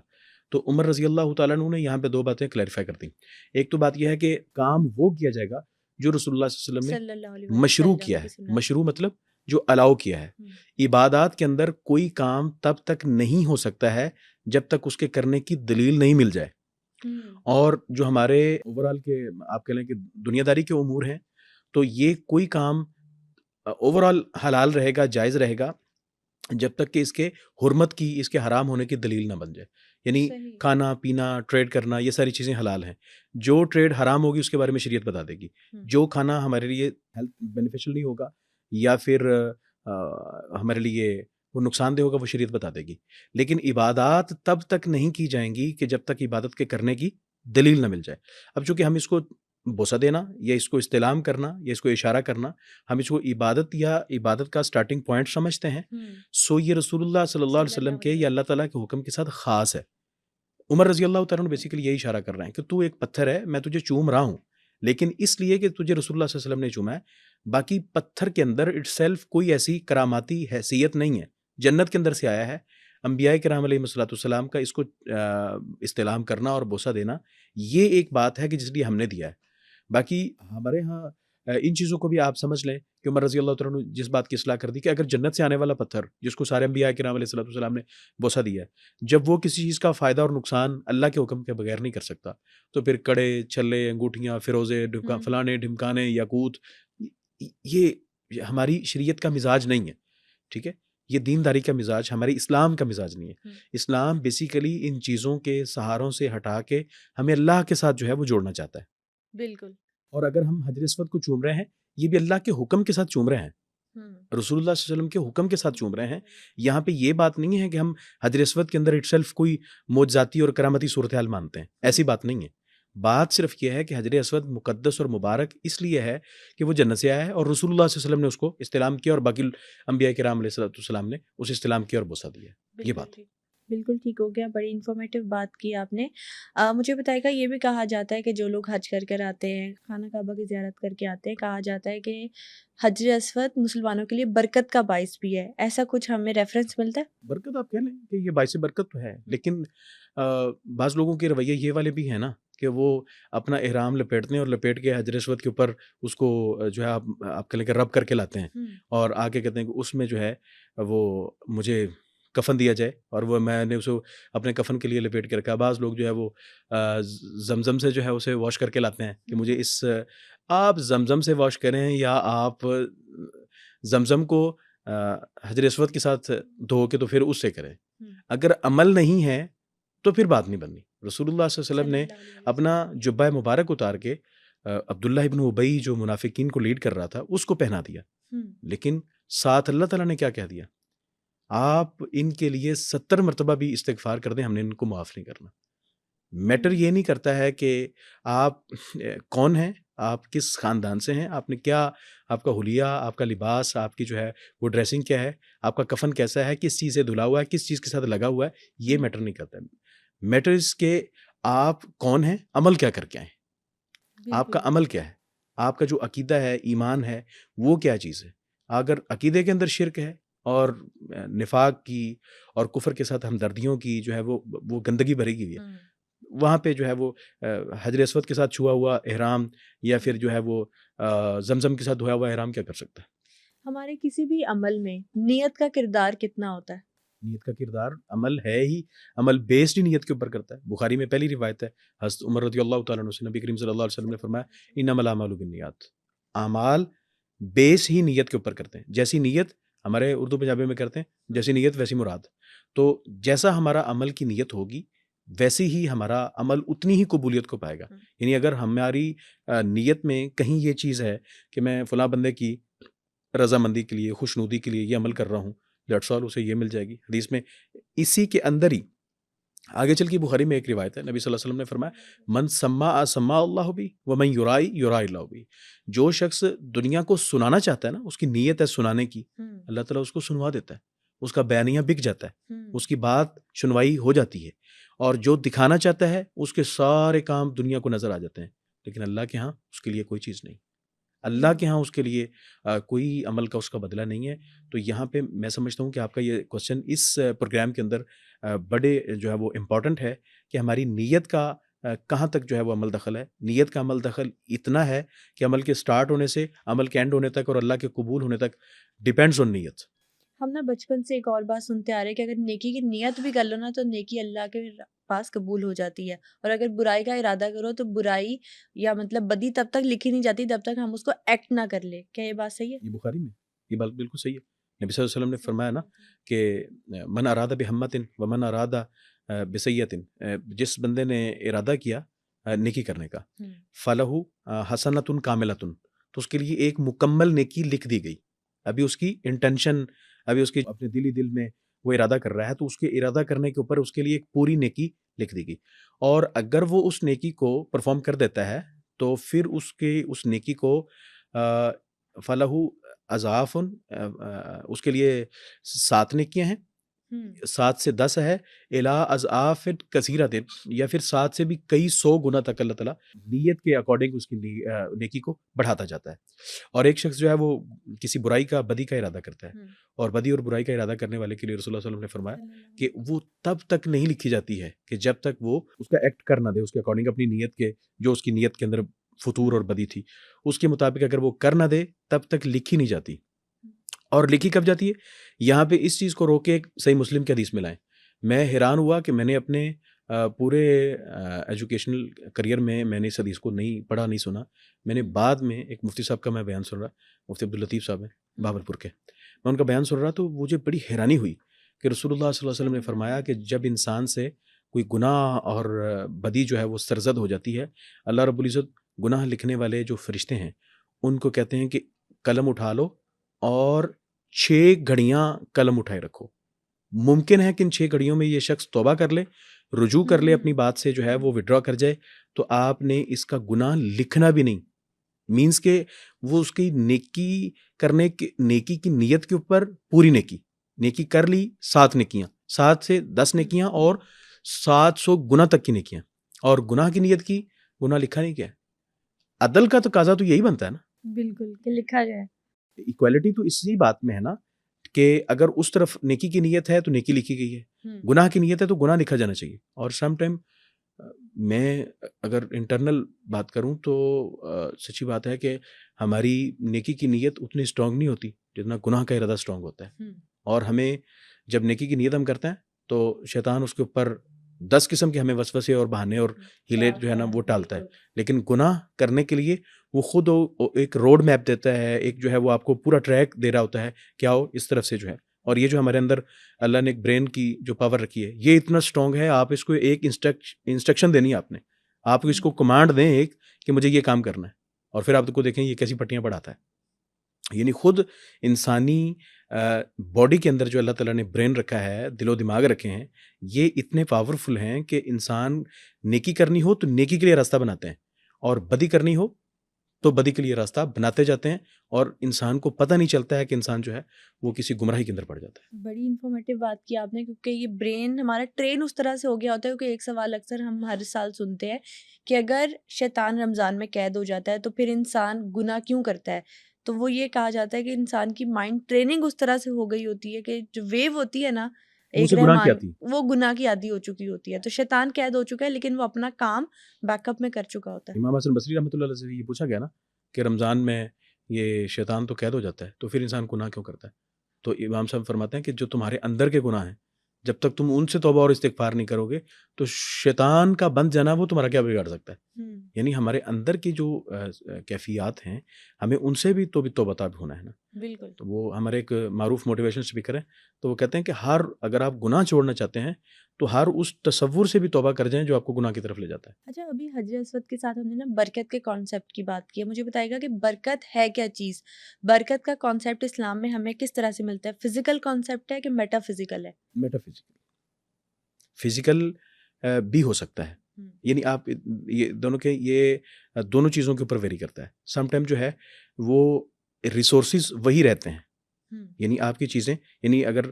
تو عمر رضی اللہ تعالیٰ عنہ نے یہاں پہ 2 باتیں کلیریفائی کر دیں. ایک تو بات یہ ہے کہ کام وہ کیا جائے گا جو رسول اللہ صلی اللہ علیہ وسلم نے مشروع کیا ہے. مشروع مطلب جو الاؤ کیا ہے. عبادات کے اندر کوئی کام تب تک نہیں ہو سکتا ہے جب تک اس کے کرنے کی دلیل نہیں مل جائے. اور جو ہمارے اوورال کے آپ کہہ لیں کہ دنیا داری کے امور ہیں، تو یہ کوئی کام اوورال حلال رہے گا، جائز رہے گا جب تک کہ اس کے حرمت کی، اس کے حرام ہونے کی دلیل نہ بن جائے. یعنی کھانا پینا، ٹریڈ کرنا، یہ ساری چیزیں حلال ہیں. جو ٹریڈ حرام ہوگی اس کے بارے میں شریعت بتا دے گی. جو کھانا ہمارے لیے ہیلتھ بینیفیشل نہیں ہوگا یا پھر ہمارے لیے وہ نقصان دہ ہوگا وہ شریعت بتا دے گی. لیکن عبادات تب تک نہیں کی جائیں گی کہ جب تک عبادت کے کرنے کی دلیل نہ مل جائے. اب چونکہ ہم اس کو بوسہ دینا یا اس کو استلام کرنا یا اس کو اشارہ کرنا ہم اس کو عبادت یا عبادت کا سٹارٹنگ پوائنٹ سمجھتے ہیں، سو یہ رسول اللہ صلی اللہ علیہ وسلم کے یا اللہ تعالیٰ کے حکم کے ساتھ خاص ہے. عمر رضی اللہ تعالیٰ عنہ بیسیکلی یہی اشارہ کر رہے ہیں کہ تو ایک پتھر ہے، میں تجھے چوم رہا ہوں لیکن اس لیے کہ تجھے رسول اللہ صلی اللہ علیہ وسلم نے چوما ہے. باقی پتھر کے اندر اٹ سیلف کوئی ایسی کراماتی حیثیت نہیں ہے، جنت کے اندر سے آیا ہے. انبیاء کرام علیہ الصلوۃ والسلام کا اس کو استلام کرنا اور بوسہ دینا یہ ایک بات ہے کہ جس لیے ہم نے دیا ہے. باقی ہمارے ہاں ان چیزوں کو بھی آپ سمجھ لیں کہ عمر رضی اللہ تعالیٰ عنہ جس بات کی اصلاح کر دی کہ اگر جنت سے آنے والا پتھر جس کو سارے انبیاء کرام علیہ الصلوۃ والسلام نے بوسہ دیا ہے، جب وہ کسی چیز کا فائدہ اور نقصان اللہ کے حکم کے بغیر نہیں کر سکتا تو پھر کڑے چھلے انگوٹھیاں فیروزے فلانے ڈھمکانے یاقوت یہ ہماری شریعت کا مزاج نہیں ہے. ٹھیک ہے، یہ دینداری کا مزاج ہماری اسلام کا مزاج نہیں ہے. اسلام بیسیکلی ان چیزوں کے سہاروں سے ہٹا کے ہمیں اللہ کے ساتھ جو ہے وہ جوڑنا چاہتا ہے. بالکل. اور اگر ہم حجر اسود کو چوم رہے ہیں یہ بھی اللہ کے حکم کے ساتھ چوم رہے ہیں، رسول اللہ صلی اللہ علیہ وسلم کے حکم کے ساتھ چوم رہے ہیں. یہاں پہ یہ بات نہیں ہے کہ ہم حجر اسود کے اندر اٹ سیلف کوئی معجزاتی اور کرامتی صورتحال مانتے ہیں، ایسی بات نہیں ہے. بات صرف یہ ہے کہ حجر اسود مقدس اور مبارک اس لیے ہے کہ وہ جنت سے آیا ہے اور رسول اللہ صلی اللہ علیہ وسلم نے اس کو استلام کیا اور باقی انبیاء کرام علیہ السلام نے اس استلام کیا اور بوسہ دیا. یہ بات بالکل ٹھیک ہو گیا، بڑی انفارمیٹیو بات کی آپ نے. مجھے بتائے گا، یہ بھی کہا جاتا ہے کہ جو لوگ حج کر کر آتے ہیں، خانہ کعبہ کی زیارت کر کے آتے ہیں، کہا جاتا ہے کہ حجر اسود مسلمانوں کے لیے برکت کا باعث بھی ہے. ایسا کچھ ہمیں ریفرنس ملتا ہے؟ برکت آپ کہہ لیں کہ یہ باعث برکت تو ہے، لیکن بعض لوگوں کے رویے یہ والے بھی ہیں نا کہ وہ اپنا احرام لپیٹتے ہیں اور لپیٹ کے حجر اسود کے اوپر اس کو جو ہے آپ کہہ لیں کہ رب کر کے لاتے ہیں اور آگے کہتے ہیں کہ اس میں جو ہے وہ مجھے کفن دیا جائے اور وہ میں نے اسے اپنے کفن کے لیے لپیٹ کے رکھا. بعض لوگ جو ہے وہ زمزم سے جو ہے اسے واش کر کے لاتے ہیں کہ مجھے اس آپ زمزم سے واش کریں یا آپ زمزم کو حجر اسود کے ساتھ دھو کے تو پھر اس سے کریں. اگر عمل نہیں ہے تو پھر بات نہیں بننی. رسول اللہ صلی اللہ علیہ وسلم نے اپنا جبہ مبارک اتار کے عبداللہ ابن ابی جو منافقین کو لیڈ کر رہا تھا اس کو پہنا دیا، لیکن ساتھ اللہ تعالیٰ نے کیا کہہ دیا؟ آپ ان کے لیے 70 مرتبہ بھی استغفار کر دیں، ہم نے ان کو معاف نہیں کرنا. میٹر یہ نہیں کرتا ہے کہ آپ کون ہیں، آپ کس خاندان سے ہیں، آپ نے کیا، آپ کا حلیہ، آپ کا لباس، آپ کی جو ہے وہ ڈریسنگ کیا ہے، آپ کا کفن کیسا ہے، کس چیز سے دھلا ہوا ہے، کس چیز کے ساتھ لگا ہوا ہے، یہ میٹر نہیں کرتا. میٹر اس کہ آپ کون ہیں، عمل کیا کر کے آئیں. آپ کا عمل کیا ہے، آپ کا جو عقیدہ ہے، ایمان ہے، وہ کیا چیز ہے. اگر عقیدے کے اندر شرک ہے اور نفاق کی اور کفر کے ساتھ ہمدردیوں کی جو ہے وہ گندگی بھری ہوئی ہے، وہاں پہ جو ہے وہ حجر اسود کے ساتھ چھوا ہوا احرام یا پھر جو ہے وہ زمزم کے ساتھ دھویا ہوا احرام کیا کر سکتا ہے. ہمارے کسی بھی عمل میں نیت کا کردار کتنا ہوتا ہے؟ نیت کا کردار عمل ہے ہی، عمل بیسڈ ہی نیت کے اوپر کرتا ہے. بخاری میں پہلی روایت ہے حضرت عمر رضی اللہ تعالیٰ عنہ سے، نبی کریم صلی اللہ علیہ وسلم نے فرمایا انما الاعمال بالنیات، اعمال بیس ہی نیت کے اوپر کرتے ہیں. جیسی نیت ہمارے اردو پنجابی میں کرتے ہیں، جیسی نیت ویسی مراد. تو جیسا ہمارا عمل کی نیت ہوگی ویسی ہی ہمارا عمل اتنی ہی قبولیت کو پائے گا. یعنی اگر ہماری نیت میں کہیں یہ چیز ہے کہ میں فلاں بندے کی رضامندی کے لیے، خوشنودی کے لیے یہ عمل کر رہا ہوں، دیٹس آل، اسے یہ مل جائے گی. حدیث میں اسی کے اندر ہی آگے چل کے بخاری میں ایک روایت ہے، نبی صلی اللہ علیہ وسلم نے فرمایا من سما سما اللہ بھی ومن یرائی یرائی اللہ بھی. جو شخص دنیا کو سنانا چاہتا ہے نا، اس کی نیت ہے سنانے کی، اللہ تعالیٰ اس کو سنوا دیتا ہے، اس کا بیانیہ بک جاتا ہے، اس کی بات سنوائی ہو جاتی ہے. اور جو دکھانا چاہتا ہے اس کے سارے کام دنیا کو نظر آ جاتے ہیں، لیکن اللہ کے ہاں اس کے لیے کوئی چیز نہیں. اللہ کے ہاں اس کے لیے کوئی عمل کا اس کا بدلہ نہیں ہے. تو یہاں پہ میں سمجھتا ہوں کہ آپ کا یہ کوشچن اس پروگرام کے اندر بڑے جو ہے وہ امپورٹنٹ ہے کہ ہماری نیت کا کہاں تک جو ہے وہ عمل دخل ہے. نیت کا عمل دخل اتنا ہے کہ عمل کے سٹارٹ ہونے سے عمل کے اینڈ ہونے تک اور اللہ کے قبول ہونے تک ڈیپینڈز آن نیت. ہم نا بچپن سے ایک اور بات سنتے آ رہے ہیں کہ اگر نیکی کی نیت بھی کر لو نا تو نیکی اللہ کے پاس قبول ہو جاتی ہے، اور اگر برائی کا ارادہ کرو تو برائی یا مطلب بدی تب تک لکھی نہیں جاتی جب تک ہم اس کو ایکٹ نہ کر لے. کیا یہ بات صحیح ہے؟ یہ بخاری میں یہ بات بالکل صحیح ہے. نبی صلی اللہ علیہ وسلم نے فرمایا نا کہ من اراد بہمت ومن اراد بسیئت، جس بندے نے ارادہ کیا نیکی کرنے کا، فلہ حسنۃ کاملۃ، تو اس کے لیے ایک مکمل نیکی لکھ دی گئی. ابھی اس کی انٹینشن ابھی اس کی اپنے دل میں وہ ارادہ کر رہا ہے، تو اس کے ارادہ کرنے کے اوپر اس کے لیے ایک پوری نیکی لکھ دی گئی، اور اگر وہ اس نیکی کو پرفارم کر دیتا ہے تو پھر اس نیکی کو فلاح اضعاف، اس کے لیے 7 نیکیاں ہیں، 7 سے 10 ہے، الا اضعاف کثیرۃ، یا پھر 7 سے بھی کئی 100 گنا تک اللہ تعالیٰ نیت کے اکارڈنگ اس کی نیکی کو بڑھاتا جاتا ہے۔ اور ایک شخص جو ہے وہ کسی برائی کا، بدی کا ارادہ کرتا ہے، اور بدی اور برائی کا ارادہ کرنے والے کے لیے رسول اللہ صلی اللہ علیہ وسلم نے فرمایا کہ وہ تب تک نہیں لکھی جاتی ہے کہ جب تک وہ اس کا ایکٹ کر نہ دے، اس کے اکارڈنگ اپنی نیت کے، جو اس کی نیت کے اندر فطور اور بدی تھی اس کے مطابق اگر وہ کر نہ دے تب تک لکھی نہیں جاتی۔ اور لکھی کب جاتی ہے؟ یہاں پہ اس چیز کو روک کے ایک صحیح مسلم کی حدیث میں لائیں۔ میں حیران ہوا کہ میں نے اپنے پورے ایجوکیشنل کریئر میں نے اس حدیث کو نہیں پڑھا، نہیں سنا۔ میں نے بعد میں ایک مفتی صاحب کا میں بیان سن رہا، مفتی عبداللطیف صاحب ہیں بہاولپور کے، میں ان کا بیان سن رہا تو مجھے بڑی حیرانی ہوئی کہ رسول اللہ صلی اللہ علیہ وسلم نے فرمایا کہ جب انسان سے کوئی گناہ اور بدی جو ہے وہ سرزد ہو جاتی ہے، اللہ رب العزت گناہ لکھنے والے جو فرشتے ہیں ان کو کہتے ہیں کہ قلم اٹھا لو اور 6 گھڑیاں قلم اٹھائے رکھو۔ ممکن ہے کہ ان 6 گھڑیوں میں یہ شخص توبہ کر لے، رجوع کر لے، اپنی بات سے جو ہے وہ وڈرا کر جائے، تو آپ نے اس کا گناہ لکھنا بھی نہیں، مینس کہ وہ اس کی نیکی کرنے کی، نیکی کی نیت کے اوپر پوری نیکی کر لی، 7 نیکیاں، 7 سے 10 نیکیاں اور 700 گنا تک کی نیکیاں، اور گناہ کی نیت کی، گناہ لکھا نہیں کیا ہے۔ عدل کا تقاضا تو یہی بنتا ہے نا، بالکل، کہ لکھا جائے۔ ایکویلٹی تو اسی بات میں ہے نا کہ اگر اس طرف نیکی کی نیت ہے تو نیکی لکھی گئی ہے، گناہ کی نیت ہے تو گناہ لکھا جانا چاہیے۔ اور سم ٹائم میں اگر انٹرنل بات کروں تو سچی بات ہے کہ ہماری نیکی کی نیت اتنی اسٹرانگ نہیں ہوتی جتنا گناہ کا ارادہ اسٹرانگ ہوتا ہے، اور ہمیں جب نیکی کی نیت ہم کرتے ہیں تو شیطان اس کے اوپر 10 قسم کے ہمیں وسوسے اور بہانے اور ہیلے جو ہے نا وہ ٹالتا ہے، لیکن گناہ کرنے کے لیے وہ خود ایک روڈ میپ دیتا ہے، ایک جو ہے وہ آپ کو پورا ٹریک دے رہا ہوتا ہے کہ آؤ اس طرف سے جو ہے۔ اور یہ جو ہمارے اندر اللہ نے ایک برین کی جو پاور رکھی ہے یہ اتنا اسٹرانگ ہے، آپ اس کو ایک انسٹرکشن دینی ہے، آپ اس کو کمانڈ دیں ایک کہ مجھے یہ کام کرنا ہے، اور پھر آپ کو دیکھیں یہ کیسی پٹیاں پڑھاتا ہے۔ یعنی خود انسانی باڈی کے اندر جو اللہ تعالیٰ نے برین رکھا ہے، دل و دماغ رکھے ہیں، یہ اتنے پاورفل ہیں کہ انسان نیکی کرنی ہو تو نیکی کے لیے راستہ بناتے ہیں، اور بدی کرنی ہو تو بدی کے لیے راستہ بناتے جاتے ہیں، اور انسان کو پتہ نہیں چلتا ہے کہ انسان جو ہے وہ کسی گمراہی کے اندر پڑ جاتا ہے۔ بڑی انفارمیٹیو بات کی آپ نے، کیونکہ یہ برین ہمارا ٹرین اس طرح سے ہو گیا ہوتا ہے، کیونکہ ایک سوال اکثر ہم ہر سال سنتے ہیں کہ اگر شیطان رمضان میں قید ہو جاتا ہے تو پھر انسان گناہ کیوں کرتا ہے؟ تو وہ یہ کہا جاتا ہے کہ انسان کی مائنڈ ٹریننگ اس طرح سے ہو گئی ہوتی ہے کہ جو ویو ہوتی ہے نا ایک رحمان، وہ گناہ کی عادی ہو چکی ہوتی ہے، تو شیطان قید ہو چکا ہے لیکن وہ اپنا کام بیک اپ میں کر چکا ہوتا ہے۔ امام حسن بصری رحمۃ اللہ علیہ سے یہ پوچھا گیا نا کہ رمضان میں یہ شیطان تو قید ہو جاتا ہے تو پھر انسان گناہ کیوں کرتا ہے؟ تو امام صاحب فرماتے ہیں کہ جو تمہارے اندر کے گناہ ہیں جب تک تم ان سے توبہ اور استغفار نہیں کرو گے تو شیطان کا بند جانا وہ تمہارا کیا بگاڑ سکتا ہے؟ یعنی ہمارے اندر کی جو کیفیات ہیں ہمیں ان سے بھی توبہ طلب ہونا ہے نا۔ بالکل، تو وہ ہمارے ایک معروف موٹیویشن اسپیکر ہیں، تو وہ کہتے ہیں کہ اگر آپ گناہ چھوڑنا چاہتے ہیں تو ہر اس تصور سے بھی توبہ کر جائیں جو آپ کو گناہ کی طرف لے جاتا ہے۔ اچھا، ابھی حجر اسود کے ساتھ ہم نے نا برکت کے کانسیپٹ کی بات کی ہے، مجھے بتائے گا کہ برکت ہے کیا چیز؟ برکت کا کانسیپٹ اسلام میں ہمیں کس طرح سے ملتا ہے؟ فزیکل کانسیپٹ ہے کہ میٹا فزیکل ہے؟ میٹا فزیکل بھی ہو سکتا ہے، یعنی آپ یہ دونوں چیزوں کے اوپر ویری کرتا ہے۔ سم ٹائم جو ہے وہ ریسورسز وہی رہتے ہیں، یعنی آپ کی چیزیں، یعنی اگر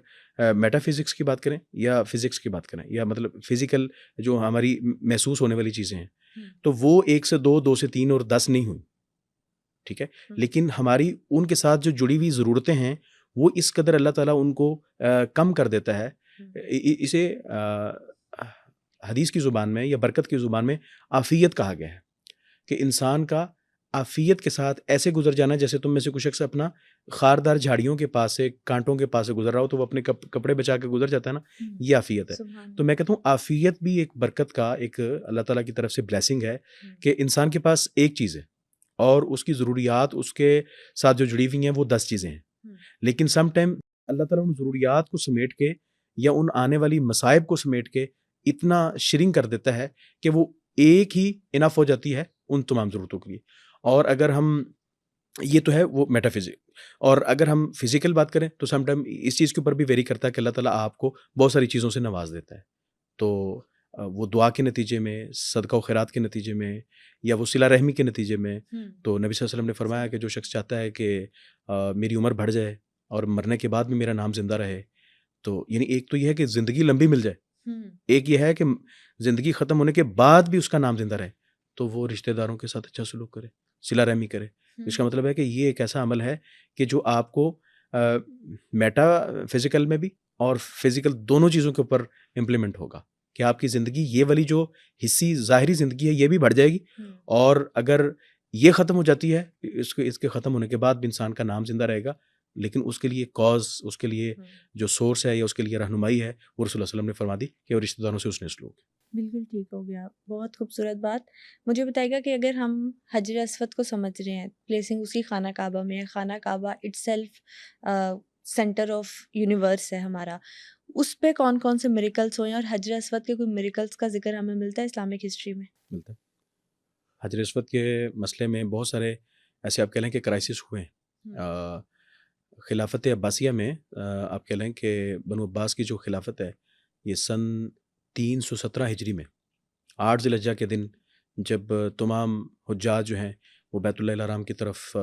میٹا فزکس کی بات کریں یا فزکس کی بات کریں یا مطلب فزیکل جو ہماری محسوس ہونے والی چیزیں ہیں تو وہ 1 سے 2، 2 سے 3 اور 10 نہیں ہوئی، ٹھیک ہے، لیکن ہماری ان کے ساتھ جو جڑی ہوئی ضرورتیں ہیں وہ اس قدر اللہ تعالیٰ ان کو کم کر دیتا ہے۔ اسے حدیث کی زبان میں یا برکت کی زبان میں عافیت کہا گیا ہے کہ انسان کا عافیت کے ساتھ ایسے گزر جانا جیسے تم میں سے کچھ شخص اپنا خاردار جھاڑیوں کے پاس سے، کانٹوں کے پاس سے گزر رہا ہو تو وہ اپنے کپڑے بچا کے گزر جاتا ہے نا، یہ عافیت ہے۔ تو میں کہتا ہوں عافیت بھی ایک برکت کا ایک اللہ تعالیٰ کی طرف سے بلیسنگ ہے کہ انسان کے پاس ایک چیز ہے اور اس کی ضروریات اس کے ساتھ جو جڑی ہوئی ہیں وہ 10 چیزیں ہیں، لیکن سم ٹائم اللہ تعالیٰ ان ضروریات کو سمیٹ کے یا ان آنے والی مصائب کو سمیٹ کے اتنا شرنک کر دیتا ہے کہ وہ ایک ہی انف ہو جاتی ہے ان تمام ضرورتوں کے لیے۔ اور اگر ہم یہ تو ہے وہ میٹا فزک. اور اگر ہم فزیکل بات کریں تو سم ٹائم اس چیز کے اوپر بھی ویری کرتا ہے کہ اللہ تعالیٰ آپ کو بہت ساری چیزوں سے نواز دیتا ہے. تو وہ دعا کے نتیجے میں، صدقہ و خیرات کے نتیجے میں، یا وہ صلہ رحمی کے نتیجے میں. تو نبی صلی اللہ علیہ وسلم نے فرمایا کہ جو شخص چاہتا ہے کہ میری عمر بڑھ جائے اور مرنے کے بعد بھی میرا نام زندہ رہے، تو یعنی ایک تو یہ ہے کہ زندگی لمبی مل جائے، ایک یہ ہے کہ زندگی ختم ہونے کے بعد بھی اس کا نام زندہ رہے، تو وہ رشتہ داروں کے ساتھ اچھا سلوک کرے، صلہ رحمی کرے. اس کا مطلب ہے کہ یہ ایک ایسا عمل ہے کہ جو آپ کو میٹا فزیکل میں بھی اور فزیکل دونوں چیزوں کے اوپر امپلیمنٹ ہوگا، کہ آپ کی زندگی یہ والی جو حصی ظاہری زندگی ہے یہ بھی بڑھ جائے گی، اور اگر یہ ختم ہو جاتی ہے اس کے ختم ہونے کے بعد بھی انسان کا نام زندہ رہے گا، لیکن اس کے لیے کاز، اس کے لیے جو سورس ہے یا اس کے لیے رہنمائی ہے وہ رسول اللہ صلی اللہ علیہ وسلم نے فرما دی کہ وہ رشتہ داروں سے اس نے سلوک. بالکل ٹھیک ہو گیا، بہت خوبصورت بات. مجھے بتائے گا کہ اگر ہم حجر اسود کو سمجھ رہے ہیں، پلیسنگ اسی خانہ کعبہ میں، خانہ کعبہ itself centre of universe ہے ہمارا، اس پہ کون کون سے میریکلس ہوئے ہیں، اور حجر اسود کے کوئی میریکلس کا ذکر ہمیں ملتا ہے اسلامک ہسٹری میں؟ ملتا ہے. حجر اسود کے مسئلے میں بہت سارے ایسے آپ کہہ لیں کہ کرائسس ہوئے ہیں. خلافت عباسیہ میں آپ کہہ لیں کہ بنو عباس کی جو خلافت ہے یہ سن 317 ہجری میں 8 ذی الحجہ کے دن، جب تمام حجاج جو ہیں وہ بیت اللہ الحرام کی طرف